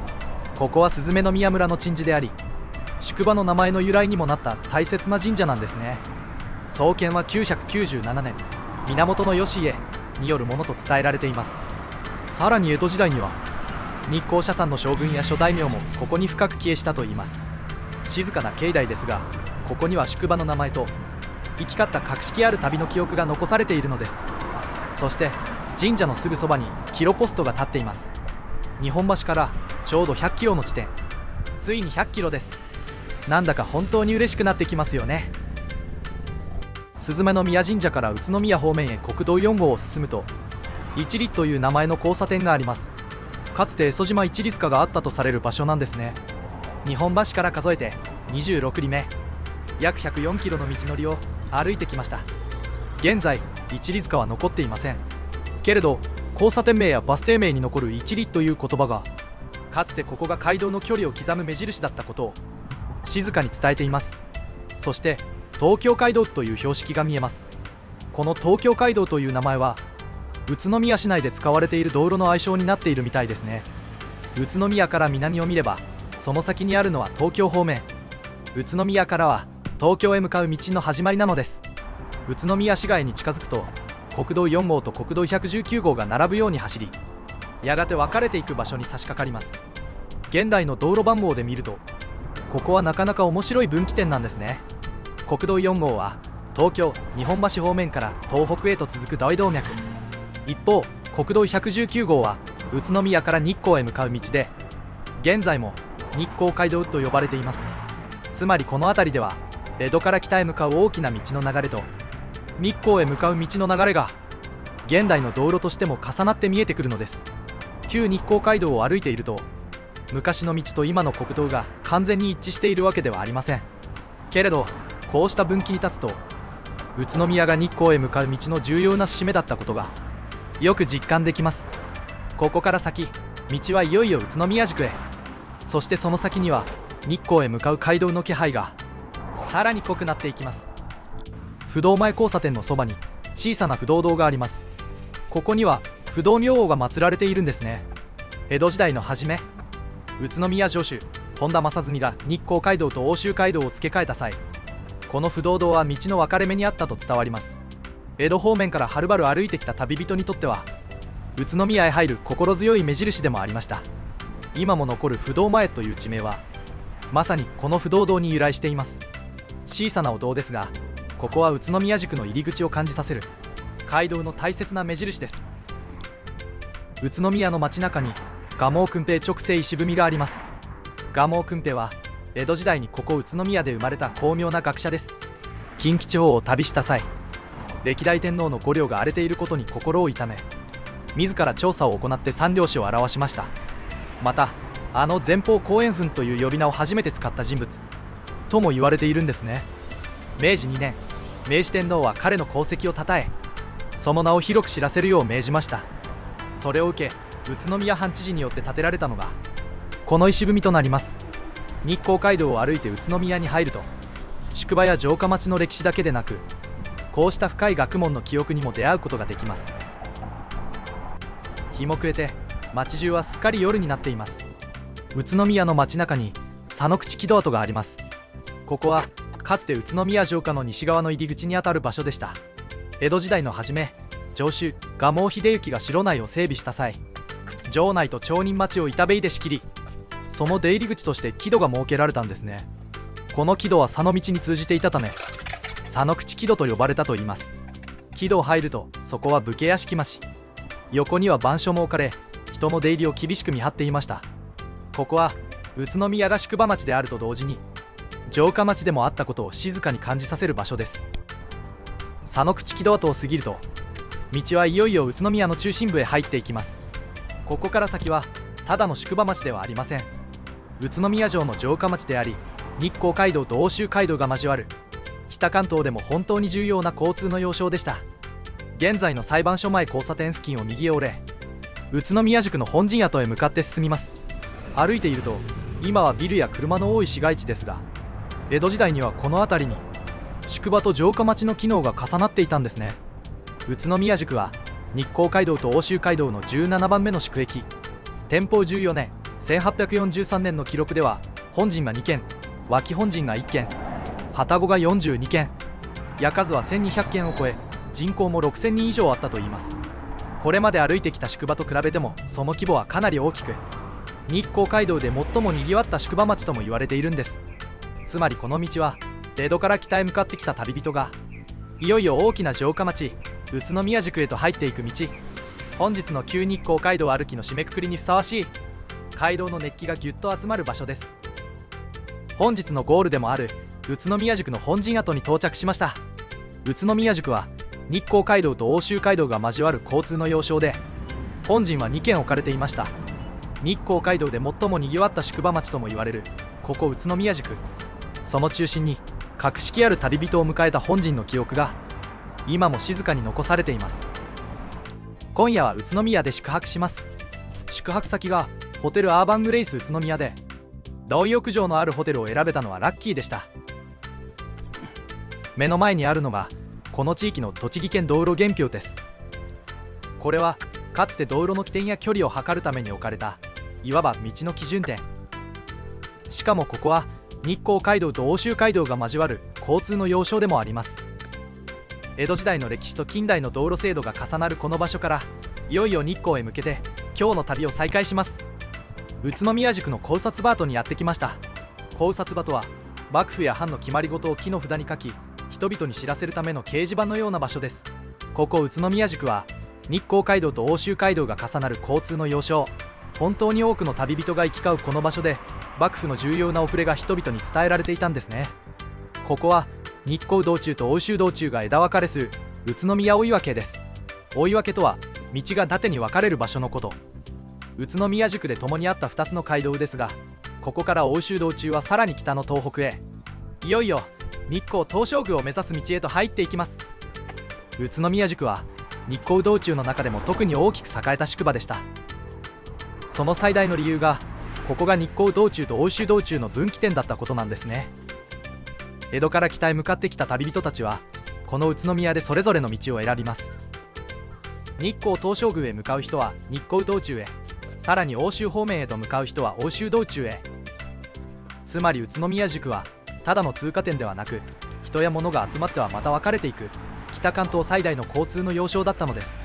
ここはスズメの宮村の鎮守であり、宿場の名前の由来にもなった大切な神社なんですね。創建は997年源義家によるものと伝えられています。さらに江戸時代には日光社参の将軍や諸大名もここに深く帰依したといいます。静かな境内ですが、ここには宿場の名前と生き交った格式ある旅の記憶が残されているのです。そして神社のすぐそばにキロポストが立っています。日本橋からちょうど100キロの地点、ついに100キロです。なんだか本当に嬉しくなってきますよね。スズメの宮神社から宇都宮方面へ国道4号を進むと一里という名前の交差点があります。かつて江曽島一里塚があったとされる場所なんですね。日本橋から数えて26里目、約104キロの道のりを歩いてきました。現在一里塚は残っていませんけれど、交差点名やバス停名に残る一里という言葉がかつてここが街道の距離を刻む目印だったことを静かに伝えています。そして東京街道という標識が見えます。この東京街道という名前は宇都宮市内で使われている道路の愛称になっているみたいですね。宇都宮から南を見ればその先にあるのは東京方面、宇都宮からは東京へ向かう道の始まりなのです。宇都宮市街に近づくと国道4号と国道119号が並ぶように走り、やがて分かれていく場所に差し掛かります。現代の道路番号で見るとここはなかなか面白い分岐点なんですね。国道4号は東京日本橋方面から東北へと続く大動脈。一方国道119号は宇都宮から日光へ向かう道で、現在も日光街道と呼ばれています。つまりこの辺りでは江戸から北へ向かう大きな道の流れと日光へ向かう道の流れが現代の道路としても重なって見えてくるのです。旧日光街道を歩いていると、昔の道と今の国道が完全に一致しているわけではありません。けれどこうした分岐に立つと、宇都宮が日光へ向かう道の重要な節目だったことがよく実感できます。ここから先、道はいよいよ宇都宮宿へ。そしてその先には日光へ向かう街道の気配がさらに濃くなっていきます。不動前交差点のそばに小さな不動堂があります。ここには不動明王が祀られているんですね。江戸時代の初め、宇都宮城主本田正純が日光街道と奥州街道を付け替えた際、この不動堂は道の分かれ目にあったと伝わります。江戸方面からはるばる歩いてきた旅人にとっては宇都宮へ入る心強い目印でもありました。今も残る不動前という地名はまさにこの不動堂に由来しています。小さなお堂ですが、ここは宇都宮宿の入り口を感じさせる街道の大切な目印です。宇都宮の街中に蒲生訓平直制石踏みがあります。蒲生訓平は江戸時代にここ宇都宮で生まれた巧妙な学者です。近畿地方を旅した際、歴代天皇の御陵が荒れていることに心を痛め、自ら調査を行って三領史を表しました。また前方後円墳という呼び名を初めて使った人物とも言われているんですね。明治2年、明治天皇は彼の功績をたたえ、その名を広く知らせるよう命じました。それを受け宇都宮藩知事によって建てられたのがこの石踏みとなります。日光街道を歩いて宇都宮に入ると、宿場や城下町の歴史だけでなく、こうした深い学問の記憶にも出会うことができます。日も暮れて町中はすっかり夜になっています。宇都宮の街中に佐野口木戸跡があります。ここはかつて宇都宮城下の西側の入り口にあたる場所でした。江戸時代の初め、城主蒲生秀行が城内を整備した際、城内と町人町を板塀で仕切り、その出入り口として木戸が設けられたんですね。この木戸は佐野道に通じていたため、佐野口木戸と呼ばれたといいます。木戸を入るとそこは武家屋敷町、横には番所も置かれ、人の出入りを厳しく見張っていました。ここは宇都宮が宿場町であると同時に城下町でもあったことを静かに感じさせる場所です。佐野口木戸跡を過ぎると、道はいよいよ宇都宮の中心部へ入っていきます。ここから先はただの宿場町ではありません。宇都宮城の城下町であり、日光街道と奥州街道が交わる北関東でも本当に重要な交通の要衝でした。現在の裁判所前交差点付近を右へ折れ、宇都宮宿の本陣跡へ向かって進みます。歩いていると今はビルや車の多い市街地ですが、江戸時代にはこの辺りに宿場と城下町の機能が重なっていたんですね。宇都宮宿は日光街道と奥州街道の17番目の宿駅。天保14年1843年の記録では、本陣が2軒、脇本陣が1軒、旅籠が42軒、家数は1200軒を超え、人口も6000人以上あったといいます。これまで歩いてきた宿場と比べてもその規模はかなり大きく、日光街道で最もにぎわった宿場町とも言われているんです。つまりこの道は江戸から北へ向かってきた旅人がいよいよ大きな城下町宇都宮宿へと入っていく道。本日の旧日光街道歩きの締めくくりにふさわしい街道の熱気がぎゅっと集まる場所です。本日のゴールでもある宇都宮宿の本陣跡に到着しました。宇都宮宿は日光街道と奥州街道が交わる交通の要衝で、本陣は2軒置かれていました。日光街道で最もにぎわった宿場町とも言われるここ宇都宮宿、その中心に格式ある旅人を迎えた本陣の記憶が今も静かに残されています。今夜は宇都宮で宿泊します。宿泊先がホテルアーバングレイス宇都宮で、大浴場のあるホテルを選べたのはラッキーでした。目の前にあるのがこの地域の栃木県道路原標です。これはかつて道路の起点や距離を測るために置かれたいわば道の基準点。しかもここは日光街道と奥州街道が交わる交通の要衝でもあります。江戸時代の歴史と近代の道路制度が重なるこの場所から、いよいよ日光へ向けて今日の旅を再開します。宇都宮宿の考察場跡にやってきました。考察場とは幕府や藩の決まり事を木の札に書き、一人々に知らせるための掲示板のような場所です。ここ宇都宮宿は日光街道と奥州街道が重なる交通の要衝。本当に多くの旅人が行き交うこの場所で幕府の重要なお触れが人々に伝えられていたんですね。ここは日光道中と奥州道中が枝分かれする宇都宮追分です。追分とは道が縦に分かれる場所のこと。宇都宮宿で共にあった2つの街道ですが、ここから奥州道中はさらに北の東北へ、いよいよ日光東照宮を目指す道へと入っていきます。宇都宮宿は日光道中の中でも特に大きく栄えた宿場でした。その最大の理由がここが日光道中と奥州道中の分岐点だったことなんですね。江戸から北へ向かってきた旅人たちはこの宇都宮でそれぞれの道を選びます。日光東照宮へ向かう人は日光道中へ、さらに奥州方面へと向かう人は奥州道中へ。つまり宇都宮宿はただの通過点ではなく、人や物が集まってはまた分かれていく北関東最大の交通の要衝だったのです。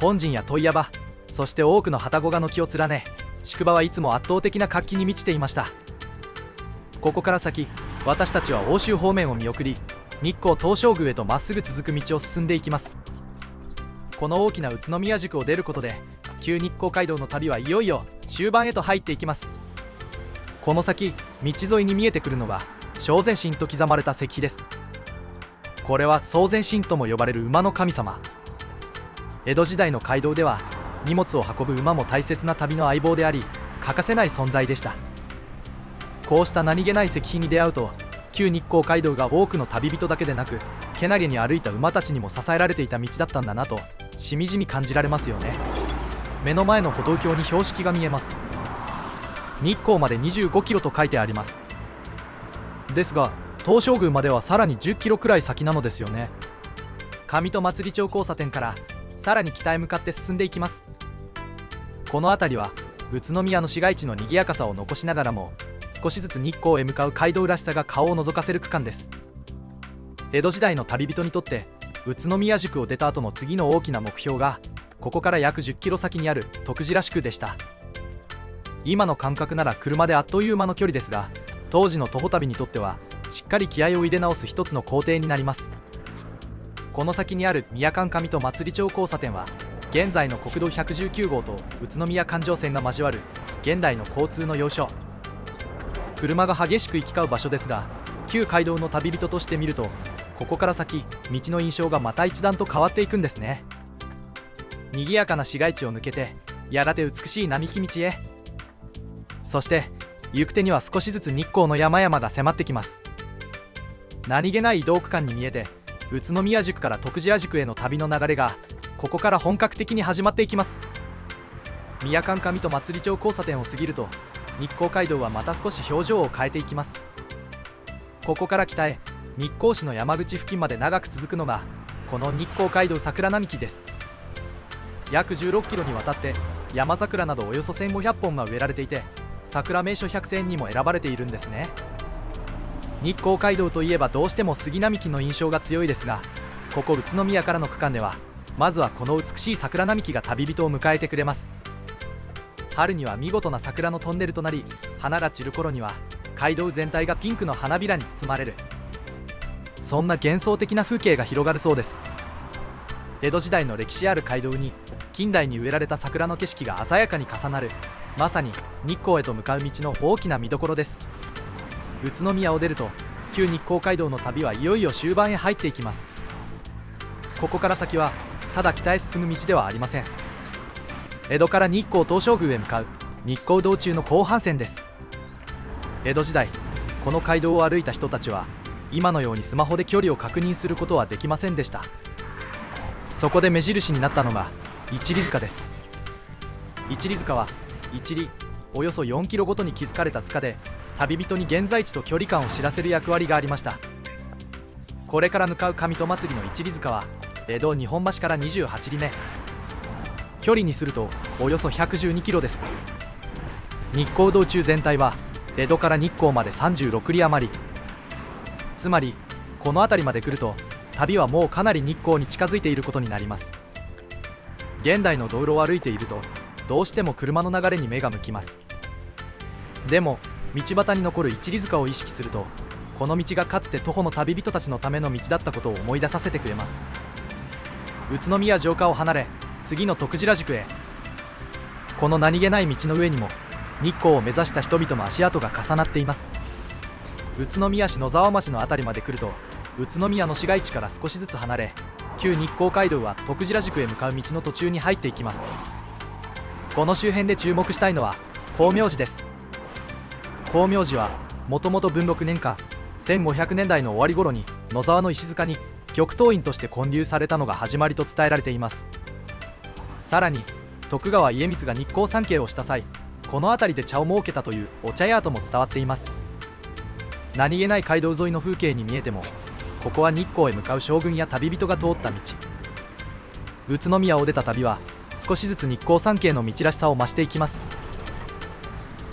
本陣や問屋場、そして多くの旅籠が軒を連ね、宿場はいつも圧倒的な活気に満ちていました。ここから先、私たちは奥州方面を見送り、日光東照宮へとまっすぐ続く道を進んでいきます。この大きな宇都宮宿を出ることで、旧日光街道の旅はいよいよ終盤へと入っていきます。この先、道沿いに見えてくるのが正前神と刻まれた石碑です。これは総前神とも呼ばれる馬の神様。江戸時代の街道では荷物を運ぶ馬も大切な旅の相棒であり、欠かせない存在でした。こうした何気ない石碑に出会うと、旧日光街道が多くの旅人だけでなく、けなげに歩いた馬たちにも支えられていた道だったんだなとしみじみ感じられますよね。目の前の歩道橋に標識が見えます。日光まで25キロと書いてあります。ですが東照宮まではさらに10キロくらい先なのですよね。上戸祭町交差点からさらに北へ向かって進んでいきます。この辺りは宇都宮の市街地の賑やかさを残しながらも、少しずつ日光へ向かう街道らしさが顔を覗かせる区間です。江戸時代の旅人にとって宇都宮宿を出た後の次の大きな目標が、ここから約10キロ先にある徳次良宿でした。今の感覚なら車であっという間の距離ですが、当時の徒歩旅にとってはしっかり気合を入れ直す一つの工程になります。この先にある宮間上戸祭町交差点は、現在の国道119号と宇都宮環状線が交わる現代の交通の要衝。車が激しく行き交う場所ですが、旧街道の旅人として見ると、ここから先道の印象がまた一段と変わっていくんですね。賑やかな市街地を抜けて、やがて美しい並木道へ。そして行く手には少しずつ日光の山々が迫ってきます。何気ない移動区間に見えて、宇都宮宿から徳次良宿への旅の流れがここから本格的に始まっていきます。宮間上戸祭町交差点を過ぎると、日光街道はまた少し表情を変えていきます。ここから北へ日光市の山口付近まで長く続くのがこの日光街道桜並木です。約16キロにわたって山桜などおよそ1500本が植えられていて、桜名所100選にも選ばれているんですね。日光街道といえばどうしても杉並木の印象が強いですが、ここ宇都宮からの区間ではまずはこの美しい桜並木が旅人を迎えてくれます。春には見事な桜のトンネルとなり、花が散る頃には街道全体がピンクの花びらに包まれる、そんな幻想的な風景が広がるそうです。江戸時代の歴史ある街道に近代に植えられた桜の景色が鮮やかに重なる、まさに日光へと向かう道の大きな見どころです。宇都宮を出ると旧日光街道の旅はいよいよ終盤へ入っていきます。ここから先はただ北へ進む道ではありません。江戸から日光東照宮へ向かう日光道中の後半戦です。江戸時代、この街道を歩いた人たちは今のようにスマホで距離を確認することはできませんでした。そこで目印になったのが一里塚です。一里塚は一里およそ4キロごとに築かれた塚で、旅人に現在地と距離感を知らせる役割がありました。これから向かう上戸祭の一里塚は江戸日本橋から28里目、距離にするとおよそ112キロです。日光道中全体は江戸から日光まで36里余り。つまりこの辺りまで来ると旅はもうかなり日光に近づいていることになります。現代の道路を歩いているとどうしても車の流れに目が向きます。でも道端に残る一里塚を意識すると、この道がかつて徒歩の旅人たちのための道だったことを思い出させてくれます。宇都宮城下を離れ、次の徳次良宿へ。この何気ない道の上にも日光を目指した人々の足跡が重なっています。宇都宮市野沢町の辺りまで来ると、宇都宮の市街地から少しずつ離れ、旧日光街道は徳次良宿へ向かう道の途中に入っていきます。この周辺で注目したいのは光明寺です。光明寺はもともと文禄年間1500年代の終わり頃に野沢の石塚に極東院として建立されたのが始まりと伝えられています。さらに徳川家光が日光参詣をした際、この辺りで茶を設けたというお茶屋とも伝わっています。何気ない街道沿いの風景に見えても、ここは日光へ向かう将軍や旅人が通った道。宇都宮を出た旅は少しずつ日光参詣の道らしさを増していきます。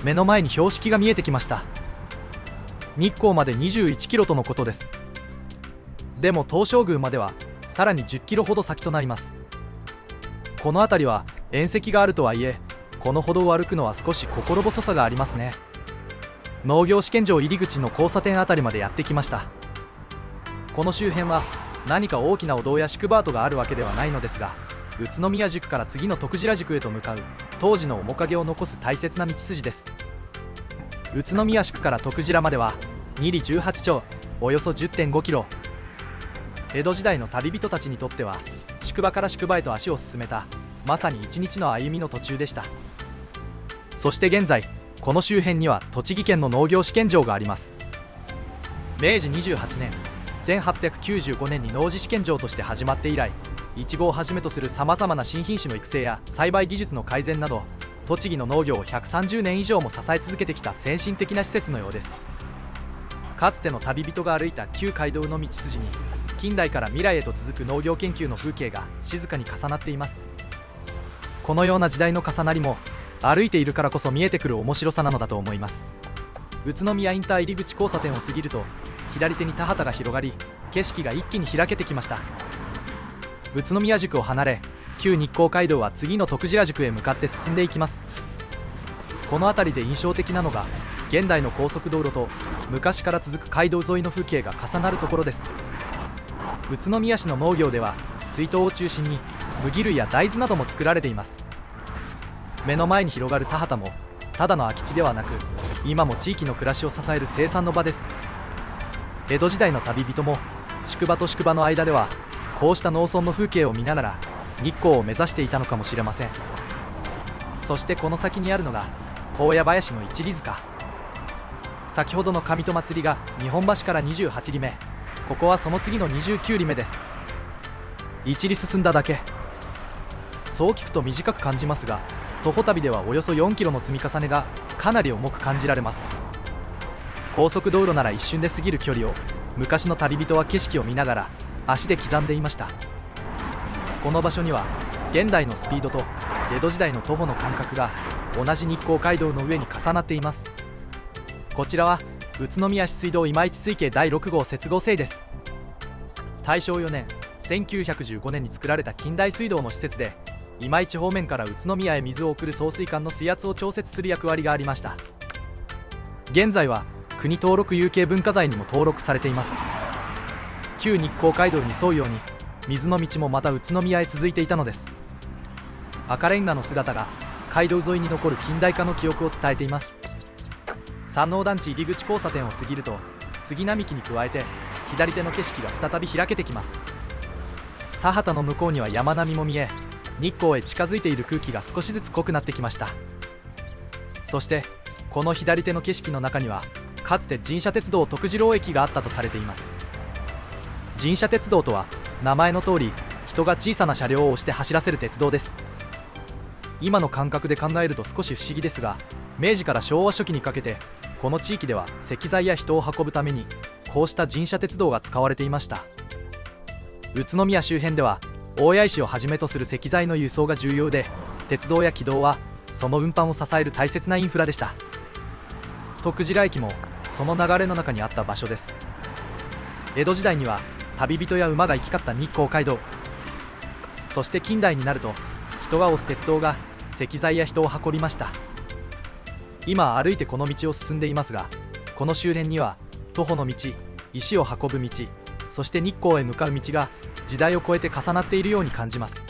目の前に標識が見えてきました。日光まで21キロとのことです。でも東照宮まではさらに10キロほど先となります。この辺りは縁石があるとはいえ、この歩道を歩くのは少し心細さがありますね。農業試験場入り口の交差点あたりまでやってきました。この周辺は何か大きなお堂や宿場跡があるわけではないのですが、宇都宮宿から次の徳次良宿へと向かう当時の面影を残す大切な道筋です。宇都宮宿から徳次良までは2里18町、およそ 10.5 キロ。江戸時代の旅人たちにとっては宿場から宿場へと足を進めたまさに一日の歩みの途中でした。そして現在この周辺には栃木県の農業試験場があります。明治28年1895年に農事試験場として始まって以来、イチゴをはじめとするさまざまな新品種の育成や栽培技術の改善など、栃木の農業を130年以上も支え続けてきた先進的な施設のようです。かつての旅人が歩いた旧街道の道筋に、近代から未来へと続く農業研究の風景が静かに重なっています。このような時代の重なりも歩いているからこそ見えてくる面白さなのだと思います。宇都宮インター入り口交差点を過ぎると、左手に田畑が広がり、景色が一気に開けてきました。宇都宮宿を離れ、旧日光街道は次の徳次良宿へ向かって進んでいきます。この辺りで印象的なのが、現代の高速道路と昔から続く街道沿いの風景が重なるところです。宇都宮市の農業では水稲を中心に麦類や大豆なども作られています。目の前に広がる田畑もただの空き地ではなく、今も地域の暮らしを支える生産の場です。江戸時代の旅人も宿場と宿場の間ではこうした農村の風景を見ながら日光を目指していたのかもしれません。そしてこの先にあるのが高野林の一里塚。先ほどの上戸祭りが日本橋から28里目、ここはその次の29里目です。一里進んだだけ、そう聞くと短く感じますが、徒歩旅ではおよそ4キロの積み重ねがかなり重く感じられます。高速道路なら一瞬で過ぎる距離を、昔の旅人は景色を見ながら足で刻んでいました。この場所には現代のスピードと江戸時代の徒歩の感覚が同じ日光街道の上に重なっています。こちらは宇都宮市水道今市水系第6号接合制です。大正4年1915年に作られた近代水道の施設で、今市方面から宇都宮へ水を送る送水管の水圧を調節する役割がありました。現在は国登録有形文化財にも登録されています。旧日光街道に沿うように水の道もまた宇都宮へ続いていたのです。赤レンガの姿が街道沿いに残る近代化の記憶を伝えています。山王団地入り口交差点を過ぎると、杉並木に加えて左手の景色が再び開けてきます。田畑の向こうには山並みも見え、日光へ近づいている空気が少しずつ濃くなってきました。そしてこの左手の景色の中には、かつて神社鉄道徳次郎駅があったとされています。神社鉄道とは名前の通り、人が小さな車両を押して走らせる鉄道です。今の感覚で考えると少し不思議ですが、明治から昭和初期にかけてこの地域では石材や人を運ぶためにこうした神社鉄道が使われていました。宇都宮周辺では大谷石をはじめとする石材の輸送が重要で、鉄道や軌道はその運搬を支える大切なインフラでした。徳次良駅もその流れの中にあった場所です。江戸時代には旅人や馬が行き交った日光街道、そして近代になると人が押す鉄道が石材や人を運びました。今歩いてこの道を進んでいますが、この周辺には徒歩の道、石を運ぶ道、そして日光へ向かう道が時代を超えて重なっているように感じます。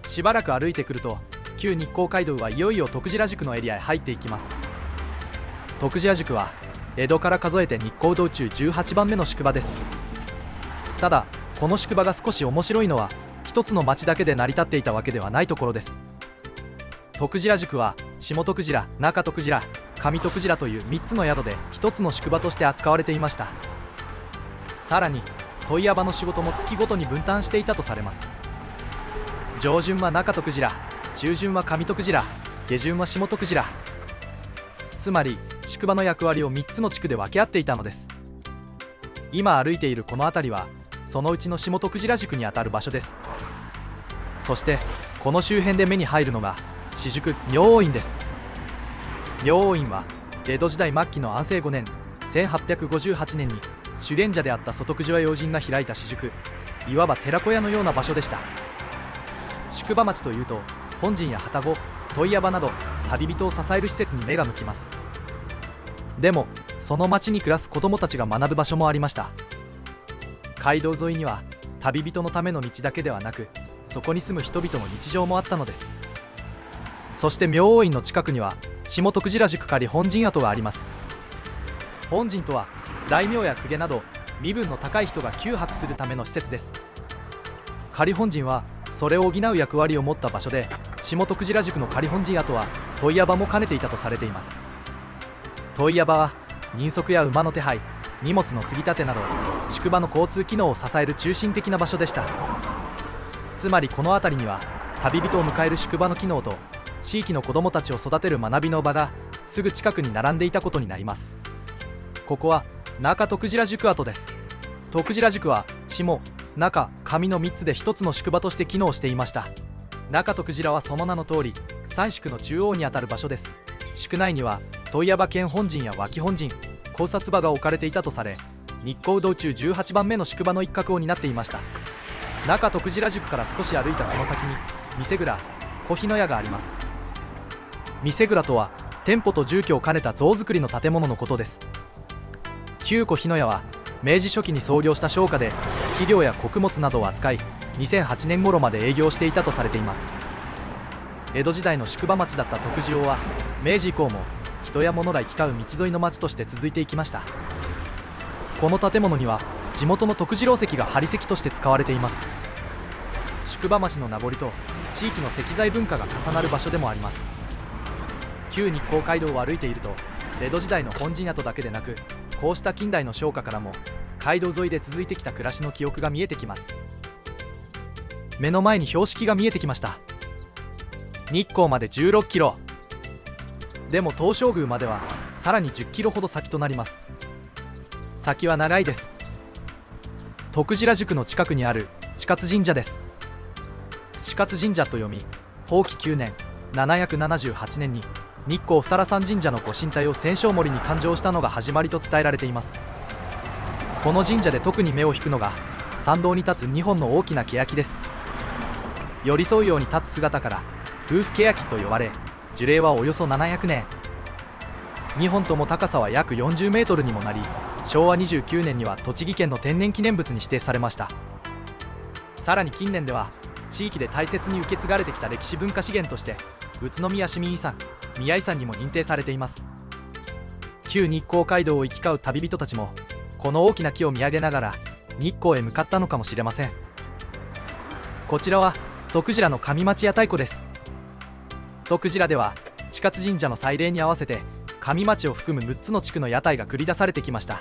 しばらく歩いてくると、旧日光街道はいよいよ徳次良宿のエリアへ入っていきます。徳次良宿は江戸から数えて日光道中18番目の宿場です。ただこの宿場が少し面白いのは、一つの町だけで成り立っていたわけではないところです。徳次良宿は下徳次良、中徳次良、上徳次良という3つの宿で一つの宿場として扱われていました。さらに問屋場の仕事も月ごとに分担していたとされます。上旬は中徳次良、中旬は上徳次良、下旬は下徳次良。つまり宿場の役割を3つの地区で分け合っていたのです。今歩いているこの辺りはそのうちの下徳次良宿にあたる場所です。そしてこの周辺で目に入るのが私塾明王院です。明王院は江戸時代末期の安政5年1858年に修験者であった外久慈要人が開いた私塾、いわば寺子屋のような場所でした。宿場町というと本陣や旅籠、問屋場など旅人を支える施設に目が向きます。でもその町に暮らす子どもたちが学ぶ場所もありました。街道沿いには旅人のための道だけではなく、そこに住む人々の日常もあったのです。そして明王院の近くには下徳次良宿仮本陣跡があります。本陣とは大名や公家など身分の高い人が9泊するための施設です。仮本陣はそれを補う役割を持った場所で、下徳次良宿の仮本陣跡は問屋場も兼ねていたとされています。問屋場は人足や馬の手配、荷物の継ぎ立てなど宿場の交通機能を支える中心的な場所でした。つまりこの辺りには旅人を迎える宿場の機能と地域の子どもたちを育てる学びの場がすぐ近くに並んでいたことになります。ここは中徳次良宿跡です。徳次良宿は下、中、上の3つで1つの宿場として機能していました。中徳次良はその名の通り三宿の中央にあたる場所です。宿内には問屋場兼本陣や脇本陣、考察場が置かれていたとされ、日光道中18番目の宿場の一角を担っていました。中徳次良宿から少し歩いたこの先に店蔵、小日野屋があります。店蔵とは店舗と住居を兼ねた像造りの建物のことです。旧小日野屋は明治初期に創業した商家で、肥料や穀物などを扱い2008年頃まで営業していたとされています。江戸時代の宿場町だった徳次郎は明治以降も人や物ら行き交う道沿いの町として続いていきました。この建物には地元の徳次郎石が張り石として使われています。宿場町の名残と地域の石材文化が重なる場所でもあります。旧日光街道を歩いていると、江戸時代の本陣跡だけでなく、こうした近代の商家からも街道沿いで続いてきた暮らしの記憶が見えてきます。目の前に標識が見えてきました。日光まで16キロ。でも東照宮まではさらに10キロほど先となります。先は長いです。徳次良宿の近くにある智勝神社です。智勝神社と読み、宝亀9年778年に日光二良山神社のご神体を千勝森に誕生したのが始まりと伝えられています。この神社で特に目を引くのが参道に立つ2本の大きな欅です。寄り添うように立つ姿から夫婦欅と呼ばれ、樹齢はおよそ700年。2本とも高さは約40メートルにもなり、昭和29年には栃木県の天然記念物に指定されました。さらに近年では地域で大切に受け継がれてきた歴史文化資源として宇都宮市民遺産、宮遺産にも認定されています。旧日光街道を行き交う旅人たちもこの大きな木を見上げながら日光へ向かったのかもしれません。こちらは徳次良の上町屋太鼓です。徳次良では智勝神社の祭礼に合わせて上町を含む6つの地区の屋台が繰り出されてきました。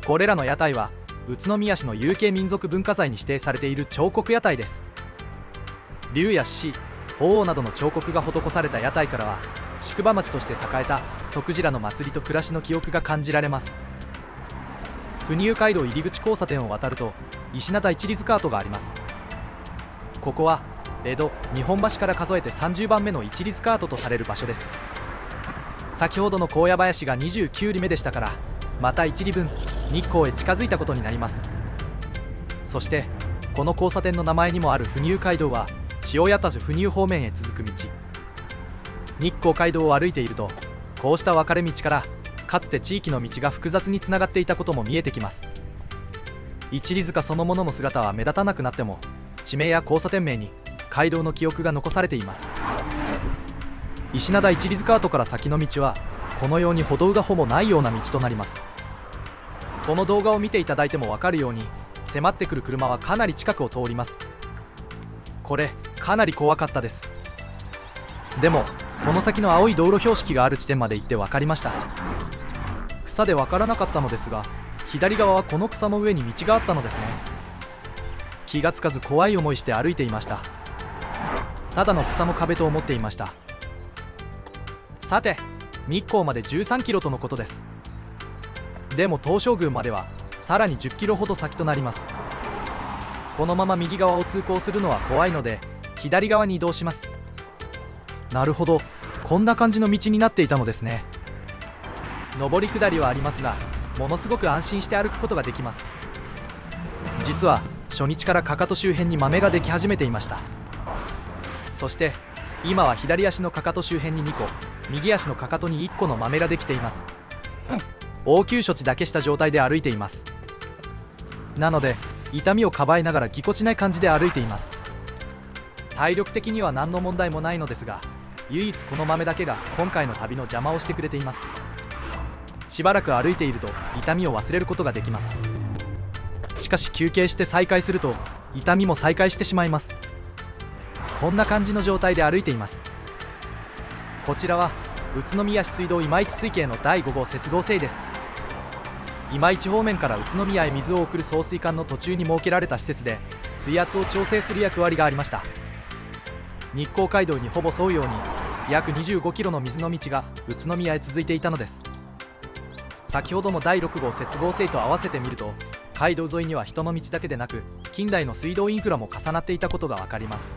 これらの屋台は宇都宮市の有形民族文化財に指定されている彫刻屋台です。竜や獅子、鳳凰などの彫刻が施された屋台からは宿場町として栄えた徳次良の祭りと暮らしの記憶が感じられます。不入街道入り口交差点を渡ると石灘一里塚跡があります。ここは江戸日本橋から数えて30番目の一里塚跡とされる場所です。先ほどの高野林が29里目でしたから、また1里分日光へ近づいたことになります。そしてこの交差点の名前にもある不入街道は塩谷田不入方面へ続く道。日光街道を歩いているとこうした分かれ道からかつて地域の道が複雑につながっていたことも見えてきます。一里塚そのものの姿は目立たなくなっても、地名や交差点名に街道の記憶が残されています。石灘一里塚跡から先の道はこのように歩道がほぼないような道となります。この動画を見ていただいても分かるように、迫ってくる車はかなり近くを通ります。これかなり怖かったです。でもこの先の青い道路標識がある地点まで行って分かりました。草で分からなかったのですが、左側はこの草の上に道があったのですね。気がつかず怖い思いして歩いていました。ただの草の壁と思っていました。さて、日光まで13キロとのことです。でも東照宮まではさらに10キロほど先となります。このまま右側を通行するのは怖いので左側に移動します。なるほど、こんな感じの道になっていたのですね。上り下りはありますが、ものすごく安心して歩くことができます。実は初日からかかと周辺に豆ができ始めていました。そして今は左足のかかと周辺に2個、右足のかかとに1個の豆ができています。応急処置だけした状態で歩いています。なので痛みをかばいながらぎこちない感じで歩いています。体力的には何の問題もないのですが、唯一この豆だけが今回の旅の邪魔をしてくれています。しばらく歩いていると痛みを忘れることができます。しかし休憩して再開すると痛みも再開してしまいます。こんな感じの状態で歩いています。こちらは宇都宮市水道今市水系の第5号接合水です。今市方面から宇都宮へ水を送る送水管の途中に設けられた施設で、水圧を調整する役割がありました。日光街道にほぼ沿うように約25キロの水の道が宇都宮へ続いていたのです。先ほどの第6号接合水と合わせてみると、街道沿いには人の道だけでなく近代の水道インフラも重なっていたことが分かります。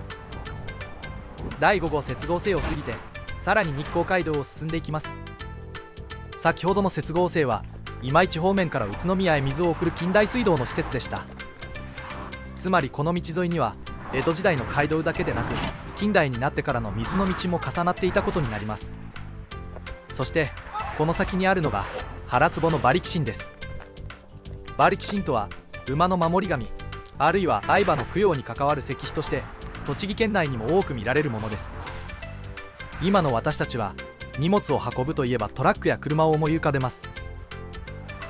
第5号接合水を過ぎてさらに日光街道を進んでいきます。先ほどの接合水は今市方面から宇都宮へ水を送る近代水道の施設でした。つまりこの道沿いには江戸時代の街道だけでなく近代になってからの水の道も重なっていたことになります。そしてこの先にあるのが原坪の馬力神です。馬力神とは馬の守り神、あるいは愛馬の供養に関わる石碑として栃木県内にも多く見られるものです。今の私たちは荷物を運ぶといえばトラックや車を思い浮かべます。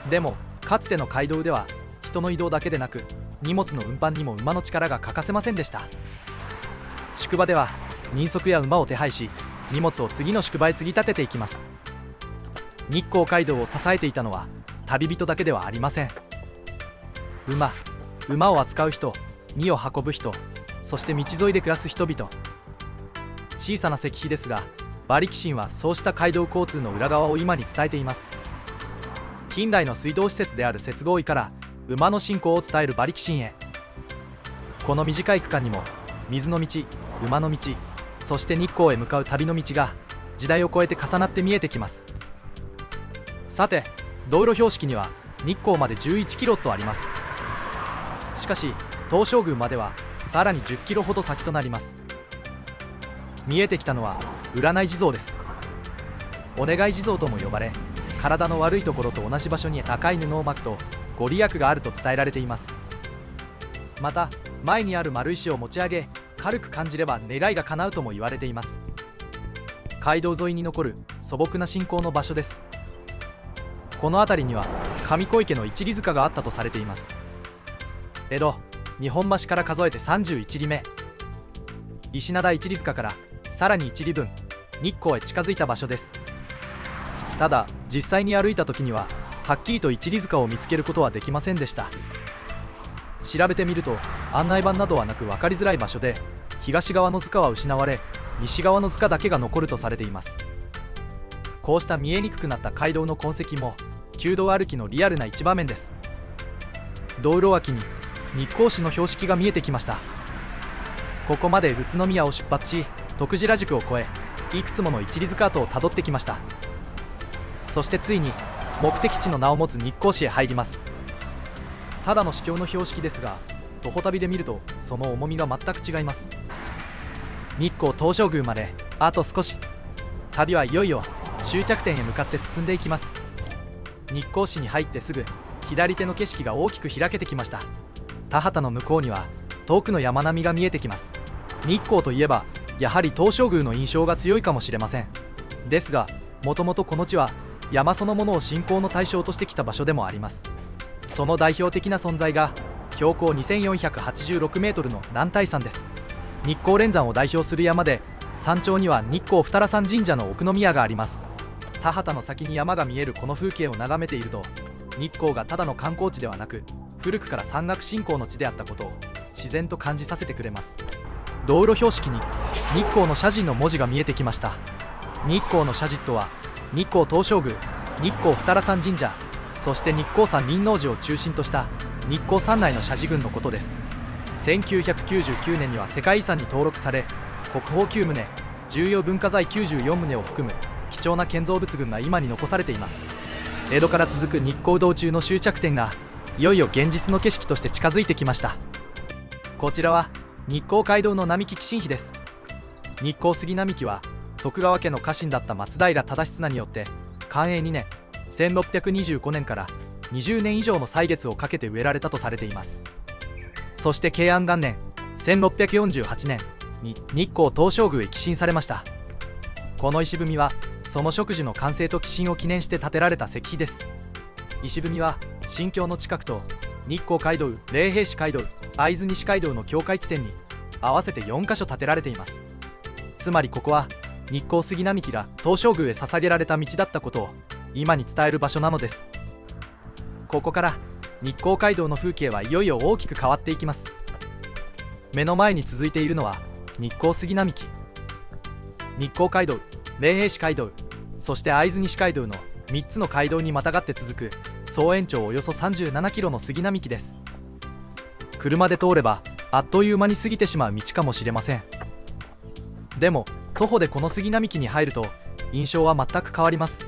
でもかつての街道では人の移動だけでなく荷物の運搬にも馬の力が欠かせませんでした。宿場では人足や馬を手配し、荷物を次の宿場へ継ぎ立てていきます。日光街道を支えていたのは旅人だけではありません。馬を扱う人、荷を運ぶ人、そして道沿いで暮らす人々。小さな石碑ですが、馬力神はそうした街道交通の裏側を今に伝えています。近代の水道施設である接合井から馬の信仰を伝える馬力神へ。この短い区間にも水の道、馬の道、そして日光へ向かう旅の道が時代を超えて重なって見えてきます。さて、道路標識には日光まで11キロとあります。しかし東照宮まではさらに10キロほど先となります。見えてきたのは占い地蔵です。お願い地蔵とも呼ばれ、体の悪いところと同じ場所に赤い布を巻くとご利益があると伝えられています。また前にある丸石を持ち上げ軽く感じれば願いが叶うとも言われています。街道沿いに残る素朴な信仰の場所です。この辺りには上小池の一里塚があったとされています。江戸日本橋から数えて31里目、石灘一里塚からさらに1里分日光へ近づいた場所です。ただ実際に歩いた時にははっきりと一里塚を見つけることはできませんでした。調べてみると案内板などはなく分かりづらい場所で、東側の塚は失われ西側の塚だけが残るとされています。こうした見えにくくなった街道の痕跡も旧道歩きのリアルな一場面です。道路脇に日光市の標識が見えてきました。ここまで宇都宮を出発し徳次良宿を越え、いくつもの一里塚跡をたどってきました。そしてついに目的地の名を持つ日光市へ入ります。ただの市境の標識ですが、徒歩旅で見るとその重みが全く違います。日光東照宮まであと少し。旅はいよいよ終着点へ向かって進んでいきます。日光市に入ってすぐ左手の景色が大きく開けてきました。田畑の向こうには遠くの山並みが見えてきます。日光といえばやはり東照宮の印象が強いかもしれません。ですがもともとこの地は山そのものを信仰の対象としてきた場所でもあります。その代表的な存在が標高2486メートルの男体山です。日光連山を代表する山で、山頂には日光二良山神社の奥宮があります。田畑の先に山が見えるこの風景を眺めていると、日光がただの観光地ではなく古くから山岳信仰の地であったことを自然と感じさせてくれます。道路標識に日光の社寺の文字が見えてきました。日光の社寺とは日光東照宮、日光二良山神社、そして日光山輪王寺を中心とした日光山内の社寺群のことです。1999年には世界遺産に登録され、国宝9棟、重要文化財94棟を含む貴重な建造物群が今に残されています。江戸から続く日光道中の終着点がいよいよ現実の景色として近づいてきました。こちらは日光街道の並木寄進碑です。日光杉並木は徳川家の家臣だった松平忠綱によって寛永2年1625年から20年以上の歳月をかけて植えられたとされています。そして慶安元年1648年に日光東照宮へ寄進されました。この石踏みはその植樹の完成と寄進を記念して建てられた石碑です。石踏みは新京の近くと日光街道、霊平市街道、会津西街道の境界地点に合わせて4カ所建てられています。つまりここは日光杉並木が東照宮へ捧げられた道だったことを今に伝える場所なのです。ここから日光街道の風景はいよいよ大きく変わっていきます。目の前に続いているのは日光杉並木、日光街道、霊平市街道、そして会津西街道の3つの街道にまたがって続く総延長およそ37キロの杉並木です。車で通ればあっという間に過ぎてしまう道かもしれません。でも徒歩でこの杉並木に入ると印象は全く変わります。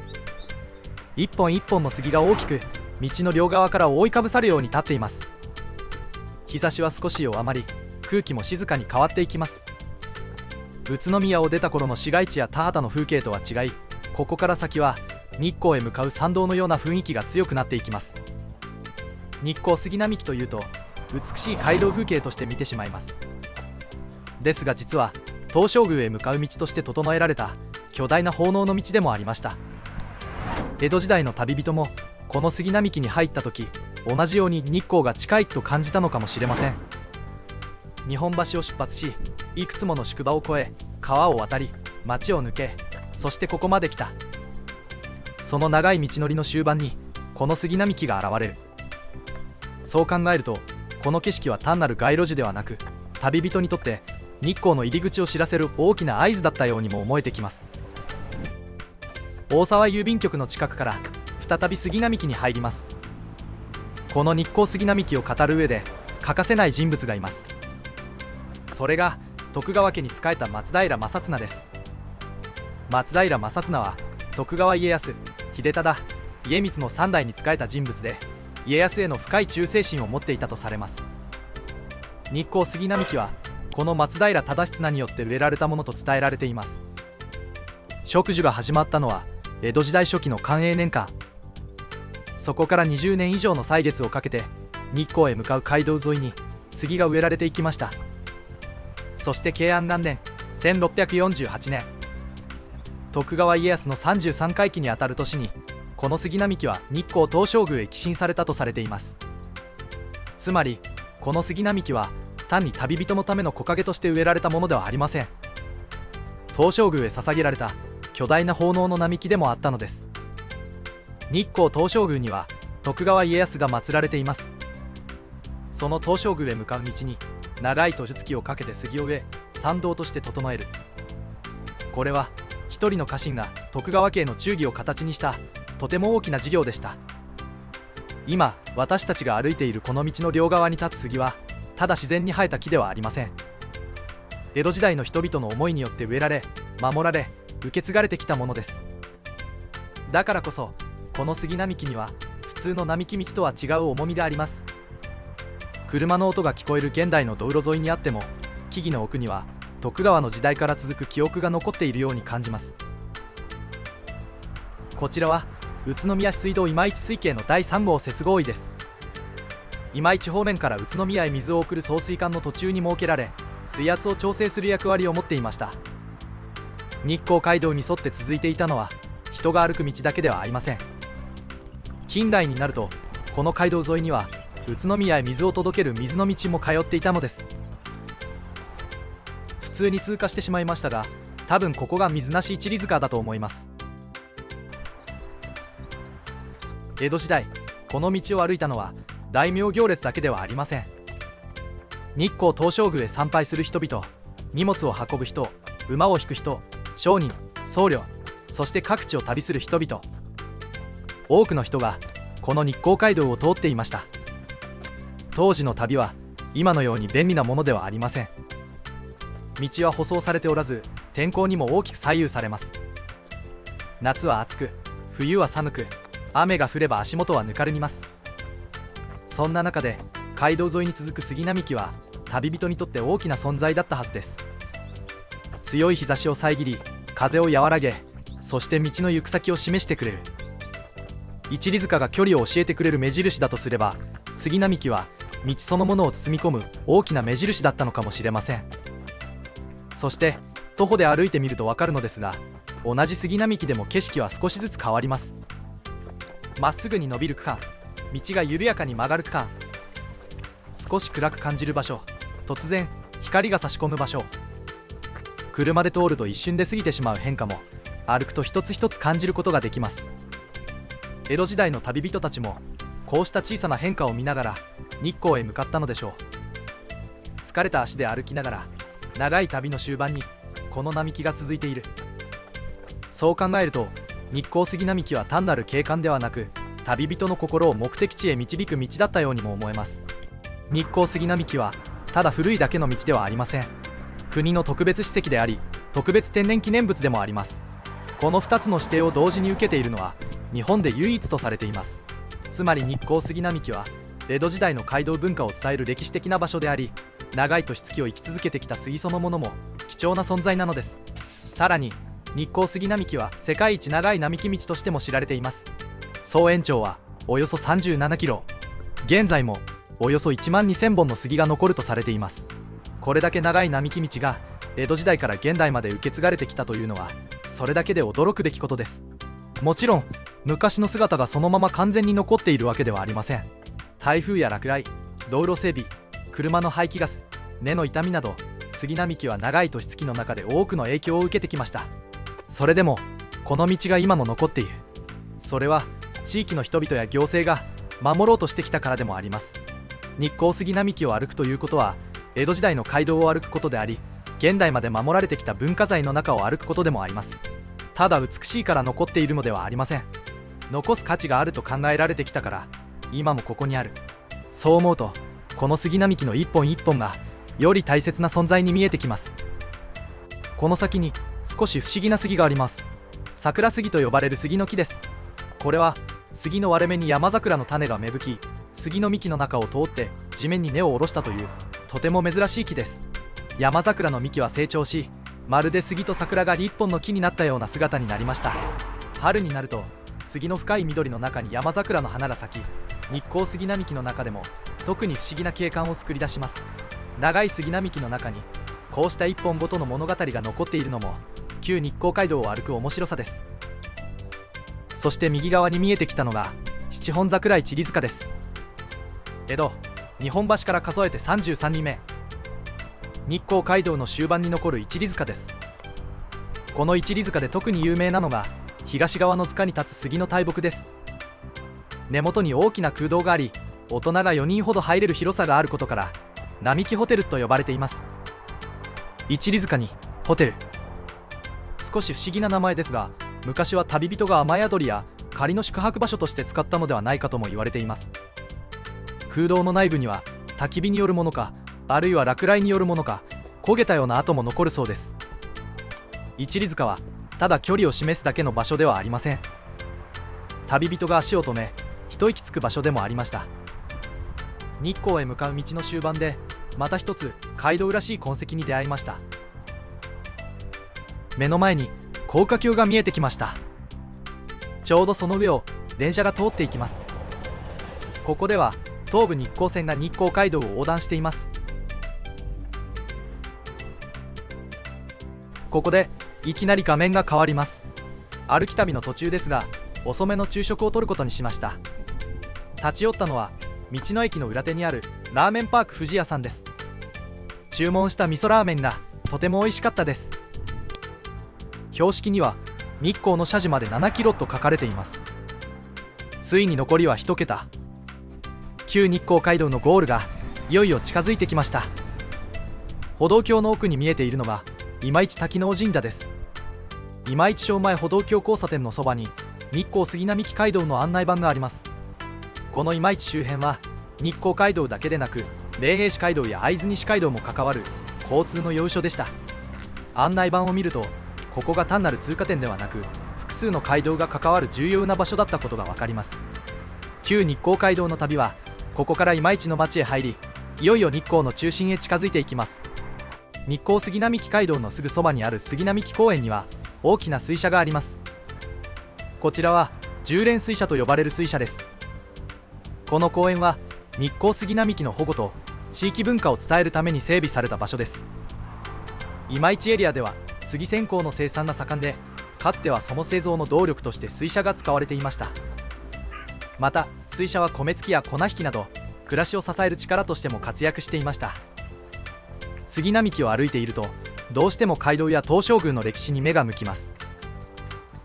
一本一本の杉が大きく道の両側から覆いかぶさるように立っています。日差しは少し弱まり、空気も静かに変わっていきます。宇都宮を出た頃の市街地や田畑の風景とは違い、ここから先は日光へ向かう参道のような雰囲気が強くなっていきます。日光杉並木というと美しい街道風景として見てしまいます。ですが実は東照宮へ向かう道として整えられた巨大な奉納の道でもありました。江戸時代の旅人もこの杉並木に入った時、同じように日光が近いと感じたのかもしれません。日本橋を出発し、いくつもの宿場を越え、川を渡り、町を抜け、そしてここまで来た。その長い道のりの終盤にこの杉並木が現れる。そう考えるとこの景色は単なる街路樹ではなく、旅人にとって日光の入り口を知らせる大きな合図だったようにも思えてきます。大沢郵便局の近くから再び杉並木に入ります。この日光杉並木を語る上で欠かせない人物がいます。それが徳川家に仕えた松平正綱です。松平正綱は徳川家康、秀忠、家光の3代に仕えた人物で、家康への深い忠誠心を持っていたとされます。日光杉並木はこの松平忠綱によって植えられたものと伝えられています。植樹が始まったのは江戸時代初期の寛永年間。そこから20年以上の歳月をかけて日光へ向かう街道沿いに杉が植えられていきました。そして慶安元年1648年、徳川家康の33回忌にあたる年にこの杉並木は日光東照宮へ寄進されたとされています。つまりこの杉並木は単に旅人のための木陰として植えられたものではありません。東照宮へ捧げられた巨大な奉納の並木でもあったのです。日光東照宮には徳川家康が祀られています。その東照宮へ向かう道に長い年月をかけて杉を植え、参道として整える。これは一人の家臣が徳川家の忠義を形にしたとても大きな事業でした。今私たちが歩いているこの道の両側に立つ杉はただ自然に生えた木ではありません。江戸時代の人々の思いによって植えられ、守られ、受け継がれてきたものです。だからこそこの杉並木には普通の並木道とは違う重みであります。車の音が聞こえる現代の道路沿いにあっても、木々の奥には徳川の時代から続く記憶が残っているように感じます。こちらは宇都宮市水道今市水系の第3号接合井です。今市方面から宇都宮へ水を送る送水管の途中に設けられ、水圧を調整する役割を持っていました。日光街道に沿って続いていたのは人が歩く道だけではありません。近代になるとこの街道沿いには宇都宮へ水を届ける水の道も通っていたのです。普通に通過してしまいましたが、多分ここが水無し一里塚だと思います。江戸時代、この道を歩いたのは大名行列だけではありません。日光東照宮へ参拝する人々、荷物を運ぶ人、馬を引く人、商人、僧侶、そして各地を旅する人々、多くの人がこの日光街道を通っていました。当時の旅は今のように便利なものではありません。道は舗装されておらず、天候にも大きく左右されます。夏は暑く、冬は寒く、雨が降れば足元はぬかるみます。そんな中で街道沿いに続く杉並木は旅人にとって大きな存在だったはずです。強い日差しを遮り、風を和らげ、そして道の行く先を示してくれる。一里塚が距離を教えてくれる目印だとすれば、杉並木は道そのものを包み込む大きな目印だったのかもしれません。そして徒歩で歩いてみると分かるのですが、同じ杉並木でも景色は少しずつ変わります。まっすぐに伸びる区間、道が緩やかに曲がる区間、少し暗く感じる場所、突然光が差し込む場所、車で通ると一瞬で過ぎてしまう変化も歩くと一つ一つ感じることができます。江戸時代の旅人たちもこうした小さな変化を見ながら日光へ向かったのでしょう。疲れた足で歩きながら長い旅の終盤にこの並木が続いている。そう考えると日光杉並木は単なる景観ではなく、旅人の心を目的地へ導く道だったようにも思えます。日光杉並木はただ古いだけの道ではありません。国の特別史跡であり、特別天然記念物でもあります。この2つの指定を同時に受けているのは日本で唯一とされています。つまり日光杉並木は江戸時代の街道文化を伝える歴史的な場所であり、長い年月を生き続けてきた杉そのものも貴重な存在なのです。さらに日光杉並木は世界一長い並木道としても知られています。総延長はおよそ37キロ、現在もおよそ1万2000本の杉が残るとされています。これだけ長い並木道が江戸時代から現代まで受け継がれてきたというのは、それだけで驚くべきことです。もちろん昔の姿がそのまま完全に残っているわけではありません。台風や落雷、道路整備、車の排気ガス、根の傷みなど、杉並木は長い年月の中で多くの影響を受けてきました。それでもこの道が今も残っている、それは地域の人々や行政が守ろうとしてきたからでもあります。日光杉並木を歩くということは江戸時代の街道を歩くことであり、現代まで守られてきた文化財の中を歩くことでもあります。ただ美しいから残っているのではありません。残す価値があると考えられてきたから今もここにある。そう思うとこの杉並木の一本一本がより大切な存在に見えてきます。この先に少し不思議な杉があります。桜杉と呼ばれる杉の木です。これは杉の割れ目に山桜の種が芽吹き、杉の幹の中を通って地面に根を下ろしたというとても珍しい木です。山桜の幹は成長し、まるで杉と桜が一本の木になったような姿になりました。春になると杉の深い緑の中に山桜の花が咲き、日光杉並木の中でも特に不思議な景観を作り出します。長い杉並木の中にこうした一本ごとの物語が残っているのも旧日光街道を歩く面白さです。そして右側に見えてきたのが七本桜一里塚です。江戸日本橋から数えて33人目、日光街道の終盤に残る一里塚です。この一里塚で特に有名なのが東側の塚に立つ杉の大木です。根元に大きな空洞があり、大人が4人ほど入れる広さがあることから並木ホテルと呼ばれています。一里塚にホテル、少し不思議な名前ですが、昔は旅人が雨宿りや仮の宿泊場所として使ったのではないかとも言われています。空洞の内部には焚き火によるものか、あるいは落雷によるものか、焦げたような跡も残るそうです。一里塚はただ距離を示すだけの場所ではありません。旅人が足を止め一息つく場所でもありました。日光へ向かう道の終盤でまた一つ街道らしい痕跡に出会いました。目の前に高架橋が見えてきました。ちょうどその上を電車が通っていきます。ここでは東武日光線が日光街道を横断しています。ここでいきなり画面が変わります。歩き旅の途中ですが、遅めの昼食をとることにしました。立ち寄ったのは道の駅の裏手にあるラーメンパーク富士屋さんです。注文した味噌ラーメンがとても美味しかったです。標識には日光の社寺まで7キロと書かれています。ついに残りは1桁。旧日光街道のゴールがいよいよ近づいてきました。歩道橋の奥に見えているのが今市多機能神社です。今市庄前歩道橋交差点のそばに日光杉並木街道の案内板があります。この今市周辺は日光街道だけでなく霊平市街道や会津西街道も関わる交通の要所でした。案内板を見ると、ここが単なる通過点ではなく複数の街道が関わる重要な場所だったことが分かります。旧日光街道の旅はここから今市の町へ入り、いよいよ日光の中心へ近づいていきます。日光杉並木街道のすぐそばにある杉並木公園には大きな水車があります。こちらは10連水車と呼ばれる水車です。この公園は日光杉並木の保護と地域文化を伝えるために整備された場所です。今市エリアでは杉線香の生産が盛んで、かつてはその製造の動力として水車が使われていました。また水車は米つきや粉引きなど暮らしを支える力としても活躍していました。杉並木を歩いているとどうしても街道や東照宮の歴史に目が向きます。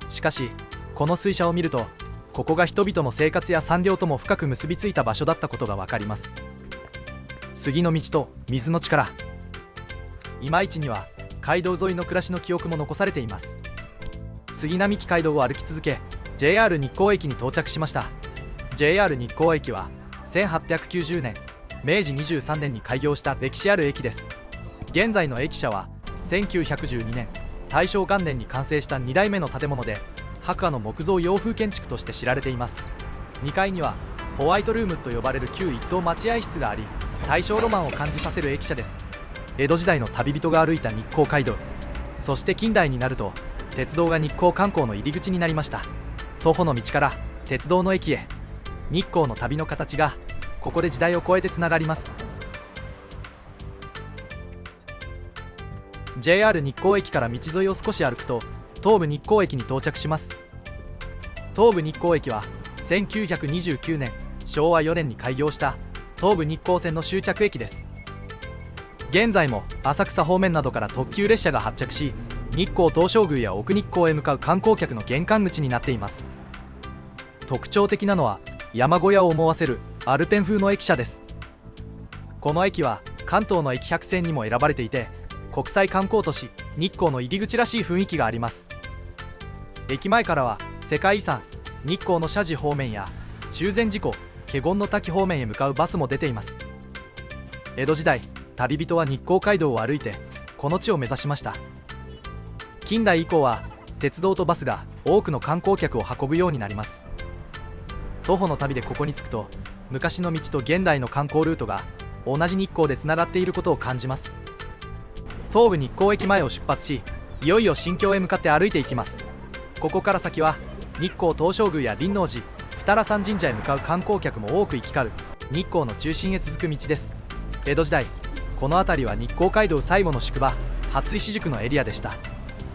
しかしこの水車を見ると、ここが人々の生活や産業とも深く結びついた場所だったことが分かります。杉の道と水の力。今市には街道沿いの暮らしの記憶も残されています。杉並木街道を歩き続け JR 日光駅に到着しました。 JR 日光駅は1890年明治23年に開業した歴史ある駅です。現在の駅舎は1912年大正元年に完成した2代目の建物で、白亜の木造洋風建築として知られています。2階にはホワイトルームと呼ばれる旧一等待合室があり、大正ロマンを感じさせる駅舎です。江戸時代の旅人が歩いた日光街道、そして近代になると鉄道が日光観光の入り口になりました。徒歩の道から鉄道の駅へ、日光の旅の形がここで時代を超えてつながります。 JR 日光駅から道沿いを少し歩くと東武日光駅に到着します。東武日光駅は1929年昭和4年に開業した東武日光線の終着駅です。現在も浅草方面などから特急列車が発着し、日光東照宮や奥日光へ向かう観光客の玄関口になっています。特徴的なのは山小屋を思わせるアルペン風の駅舎です。この駅は関東の駅100選にも選ばれていて、国際観光都市日光の入り口らしい雰囲気があります。駅前からは世界遺産日光の社寺方面や中禅寺湖華厳の滝方面へ向かうバスも出ています。江戸時代、旅人は日光街道を歩いてこの地を目指しました。近代以降は鉄道とバスが多くの観光客を運ぶようになります。徒歩の旅でここに着くと、昔の道と現代の観光ルートが同じ日光でつながっていることを感じます。東武日光駅前を出発し、いよいよ新京へ向かって歩いていきます。ここから先は日光東照宮や輪王寺、二良山神社へ向かう観光客も多く行き交う日光の中心へ続く道です。江戸時代、この辺りは日光街道最後の宿場初石宿のエリアでした。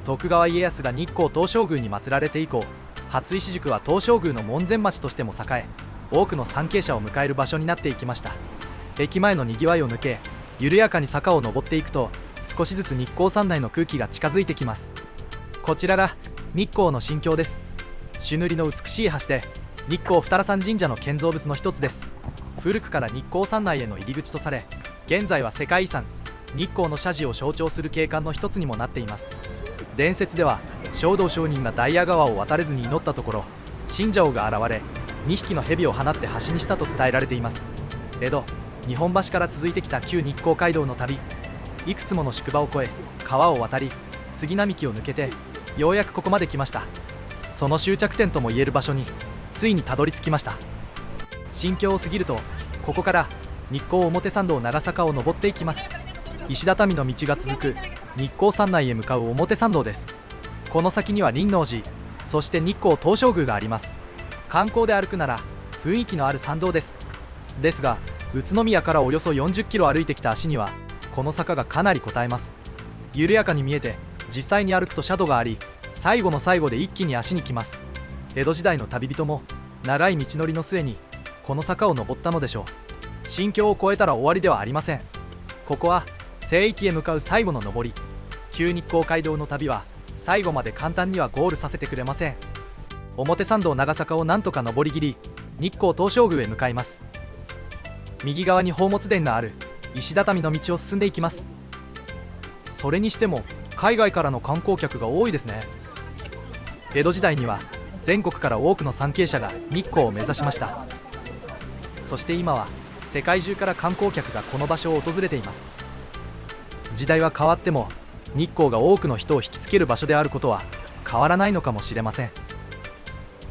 徳川家康が日光東照宮に祀られて以降、初石宿は東照宮の門前町としても栄え、多くの参詣者を迎える場所になっていきました。駅前のにぎわいを抜け、緩やかに坂を登っていくと、少しずつ日光山内の空気が近づいてきます。こちらが日光の新京です。朱塗りの美しい橋で日光二良山神社の建造物の一つです。古くから日光山内への入り口とされ、現在は世界遺産日光の社寺を象徴する景観の一つにもなっています。伝説では勝道上人がダイヤ川を渡れずに祈ったところ、神社王が現れ2匹の蛇を放って橋にしたと伝えられています。江戸日本橋から続いてきた旧日光街道の旅、いくつもの宿場を越え川を渡り杉並木を抜けてようやくここまで来ました。その終着点ともいえる場所についにたどり着きました。新京を過ぎると、ここから日光表参道長坂を登っていきます。石畳の道が続く日光山内へ向かう表参道です。この先には輪王寺、そして日光東照宮があります。観光で歩くなら雰囲気のある参道です。ですが宇都宮からおよそ40キロ歩いてきた足にはこの坂がかなり応えます。緩やかに見えて実際に歩くと斜度があり、最後の最後で一気に足にきます。江戸時代の旅人も長い道のりの末にこの坂を登ったのでしょう。新京を越えたら終わりではありません。ここは聖域へ向かう最後の登り。旧日光街道の旅は最後まで簡単にはゴールさせてくれません。表参道長坂をなんとか登りきり、日光東照宮へ向かいます。右側に宝物殿がある石畳の道を進んでいきます。それにしても海外からの観光客が多いですね。江戸時代には全国から多くの参詣者が日光を目指しました。そして今は世界中から観光客がこの場所を訪れています。時代は変わっても日光が多くの人を引きつける場所であることは変わらないのかもしれません。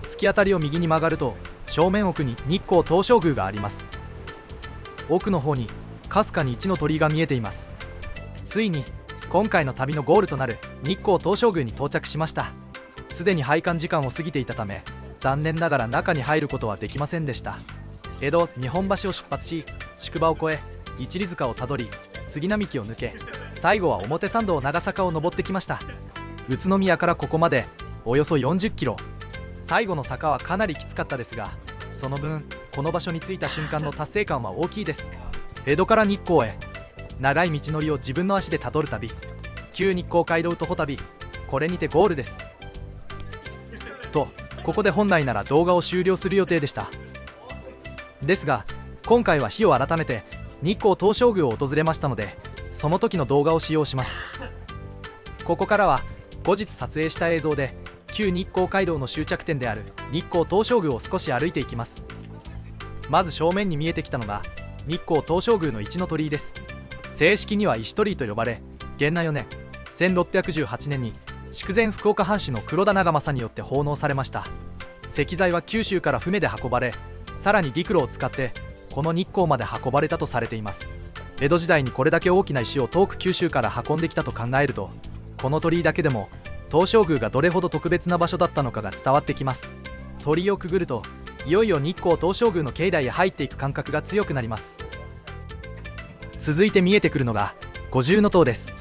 突き当たりを右に曲がると正面奥に日光東照宮があります。奥の方にかすかに一の鳥居が見えています。ついに今回の旅のゴールとなる日光東照宮に到着しました。すでに拝観時間を過ぎていたため残念ながら中に入ることはできませんでした。江戸日本橋を出発し、宿場を越え一里塚をたどり、杉並木を抜け、最後は表参道長坂を登ってきました。宇都宮からここまでおよそ40キロ。最後の坂はかなりきつかったですが、その分この場所に着いた瞬間の達成感は大きいです。江戸から日光へ長い道のりを自分の足でたどる旅、旧日光街道徒歩旅、これにてゴールです。とここで本来なら動画を終了する予定でした。ですが今回は日を改めて日光東照宮を訪れましたので、その時の動画を使用します。ここからは後日撮影した映像で旧日光街道の終着点である日光東照宮を少し歩いていきます。まず正面に見えてきたのが日光東照宮の一の鳥居です。正式には石鳥居と呼ばれ、元和4年1618年に筑前福岡藩主の黒田長政によって奉納されました。石材は九州から船で運ばれ、さらに陸路を使ってこの日光まで運ばれたとされています。江戸時代にこれだけ大きな石を遠く九州から運んできたと考えると、この鳥居だけでも東照宮がどれほど特別な場所だったのかが伝わってきます。鳥居をくぐるといよいよ日光東照宮の境内へ入っていく感覚が強くなります。続いて見えてくるのが五重塔です。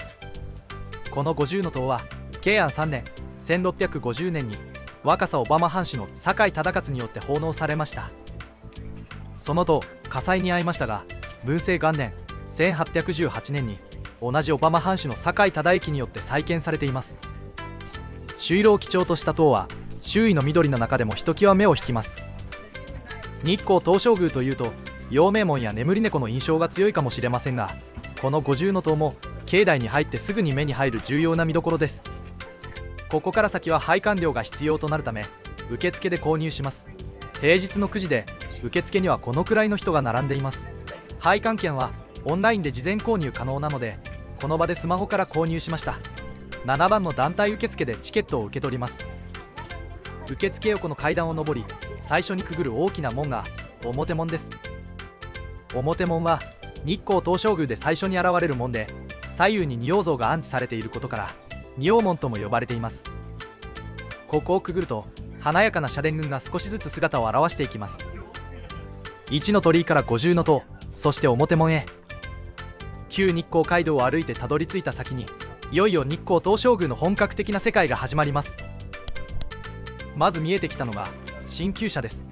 この五重塔は慶安3年1650年に若狭小浜藩主の酒井忠勝によって奉納されました。その後火災に遭いましたが、文政元年1818年に同じ小浜藩主の酒井忠之によって再建されています。朱色を基調とした塔は周囲の緑の中でもひときわ目を引きます。日光東照宮というと陽明門や眠り猫の印象が強いかもしれませんが、この五重塔も境内に入ってすぐに目に入る重要な見どころです。ここから先は拝観料が必要となるため受付で購入します。平日の9時で受付にはこのくらいの人が並んでいます。拝観券はオンラインで事前購入可能なので、この場でスマホから購入しました。7番の団体受付でチケットを受け取ります。受付横の階段を上り、最初にくぐる大きな門が表門です。表門は日光東照宮で最初に現れる門で、左右に仁王像が安置されていることから仁王門とも呼ばれています。ここをくぐると華やかな社殿群が少しずつ姿を現していきます。一の鳥居から五重塔、そして表門へ。旧日光街道を歩いてたどり着いた先に、いよいよ日光東照宮の本格的な世界が始まります。まず見えてきたのが神厩舎です。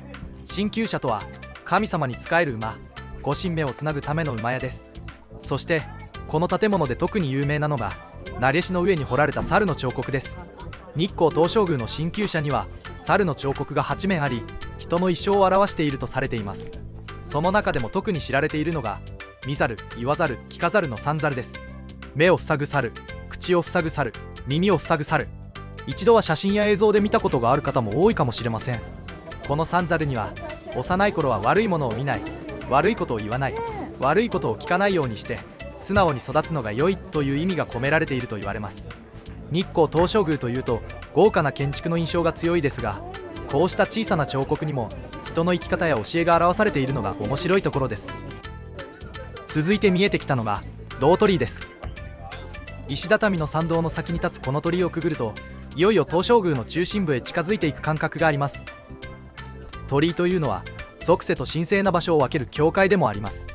神厩舎とは神様に仕える馬、御神目をつなぐための馬屋です。そしてこの建物で特に有名なのが撫子の上に彫られた猿の彫刻です。日光東照宮の神厩舎には猿の彫刻が8面あり、人の一生を表しているとされています。その中でも特に知られているのが見猿、言わざる、聞かざるの三猿です。目を塞ぐ猿、口を塞ぐ猿、耳を塞ぐ猿。一度は写真や映像で見たことがある方も多いかもしれません。この三猿には幼い頃は悪いものを見ない、悪いことを言わない、悪いことを聞かないようにして素直に育つのが良いという意味が込められていると言われます。日光東照宮というと豪華な建築の印象が強いですが、こうした小さな彫刻にも人の生き方や教えが表されているのが面白いところです。続いて見えてきたのが大鳥居です。石畳の参道の先に立つこの鳥居をくぐると、いよいよ東照宮の中心部へ近づいていく感覚があります。鳥居というのは俗世と神聖な場所を分ける境界でもあります。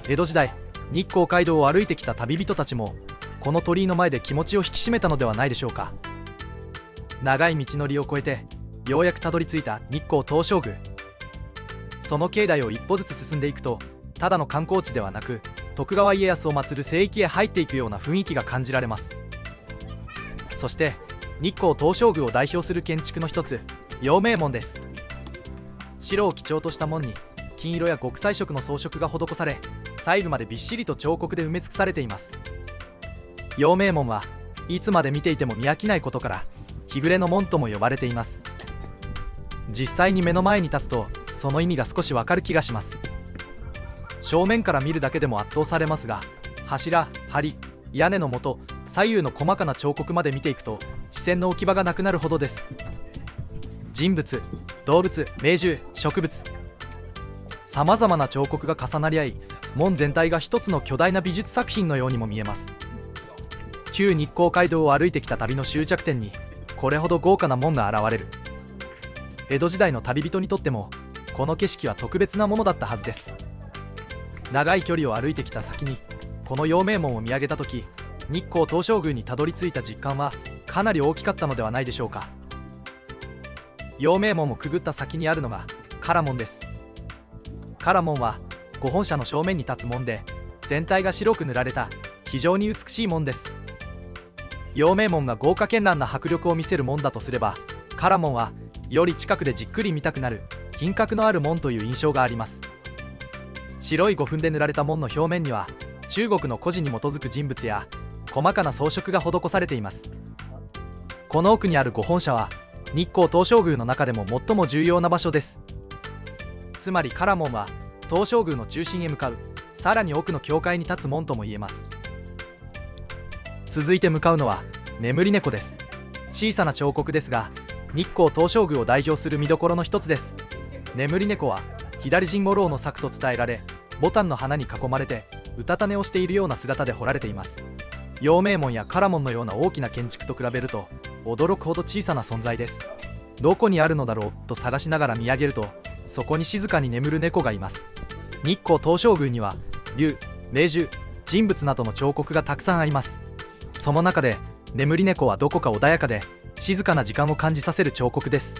江戸時代、日光街道を歩いてきた旅人たちもこの鳥居の前で気持ちを引き締めたのではないでしょうか。長い道のりを越えてようやくたどり着いた日光東照宮。その境内を一歩ずつ進んでいくと、ただの観光地ではなく徳川家康を祀る聖域へ入っていくような雰囲気が感じられます。そして日光東照宮を代表する建築の一つ、陽明門です。白を基調とした門に金色や極彩色の装飾が施され、細部までびっしりと彫刻で埋め尽くされています。陽明門はいつまで見ていても見飽きないことから日暮れの門とも呼ばれています。実際に目の前に立つとその意味が少しわかる気がします。正面から見るだけでも圧倒されますが、柱、梁、屋根の下、左右の細かな彫刻まで見ていくと視線の置き場がなくなるほどです。人物、動物、名獣、植物、さまざまな彫刻が重なり合い、門全体が一つの巨大な美術作品のようにも見えます。旧日光街道を歩いてきた旅の終着点にこれほど豪華な門が現れる。江戸時代の旅人にとってもこの景色は特別なものだったはずです。長い距離を歩いてきた先にこの陽明門を見上げた時、日光東照宮にたどり着いた実感はかなり大きかったのではないでしょうか。陽明門をくぐった先にあるのが唐門です。唐門は御本社の正面に立つ門で、全体が白く塗られた非常に美しい門です。陽明門が豪華絢爛な迫力を見せる門だとすれば、唐門はより近くでじっくり見たくなる品格のある門という印象があります。白い胡粉で塗られた門の表面には中国の故事に基づく人物や細かな装飾が施されています。この奥にある御本社は日光東照宮の中でも最も重要な場所です。つまり唐門は東照宮の中心へ向かうさらに奥の境界に立つ門とも言えます。続いて向かうのは眠り猫です。小さな彫刻ですが日光東照宮を代表する見どころの一つです。眠り猫は左陣五郎の作と伝えられ、牡丹の花に囲まれてうたた寝をしているような姿で彫られています。陽明門や唐門のような大きな建築と比べると驚くほど小さな存在です。どこにあるのだろうと探しながら見上げると、そこに静かに眠る猫がいます。日光東照宮には竜、明獣、人物などの彫刻がたくさんあります。その中で眠り猫はどこか穏やかで静かな時間を感じさせる彫刻です。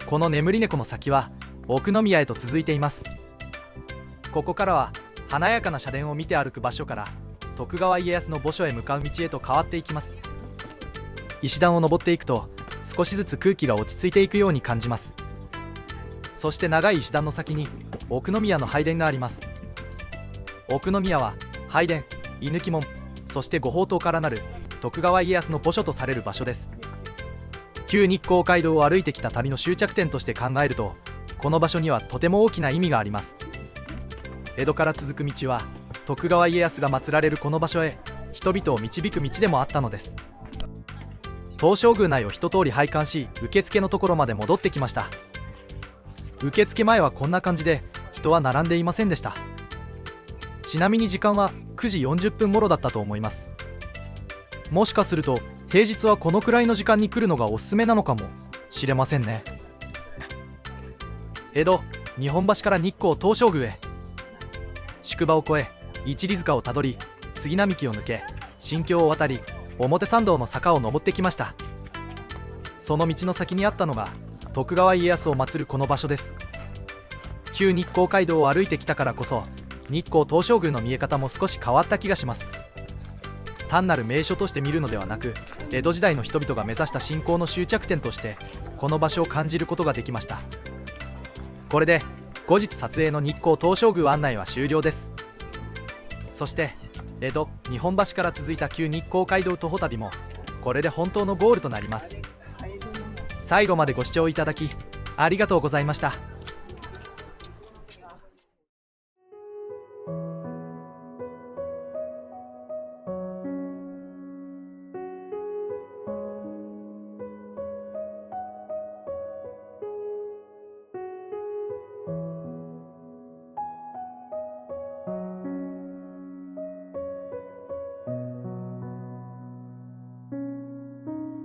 この眠り猫の先は奥宮へと続いています。ここからは華やかな社殿を見て歩く場所から徳川家康の墓所へ向かう道へと変わっていきます。石段を登っていくと少しずつ空気が落ち着いていくように感じます。そして長い石段の先に奥宮の拝殿があります。奥宮は拝殿、居抜門、そして御宝塔からなる徳川家康の墓所とされる場所です。旧日光街道を歩いてきた旅の終着点として考えると、この場所にはとても大きな意味があります。江戸から続く道は徳川家康が祀られるこの場所へ人々を導く道でもあったのです。東照宮内を一通り拝観し、受付のところまで戻ってきました。受付前はこんな感じで人は並んでいませんでした。ちなみに時間は9時40分頃だったと思います。もしかすると平日はこのくらいの時間に来るのがおすすめなのかもしれませんね。江戸日本橋から日光東照宮へ、宿場を越え一里塚をたどり、杉並木を抜け新京を渡り表参道の坂を登ってきました。その道の先にあったのが徳川家康を祀るこの場所です。旧日光街道を歩いてきたからこそ日光東照宮の見え方も少し変わった気がします。単なる名所として見るのではなく、江戸時代の人々が目指した信仰の終着点としてこの場所を感じることができました。これで後日撮影の日光東照宮案内は終了です。そして江戸日本橋から続いた旧日光街道徒歩旅もこれで本当のゴールとなります。最後までご視聴いただきありがとうございました。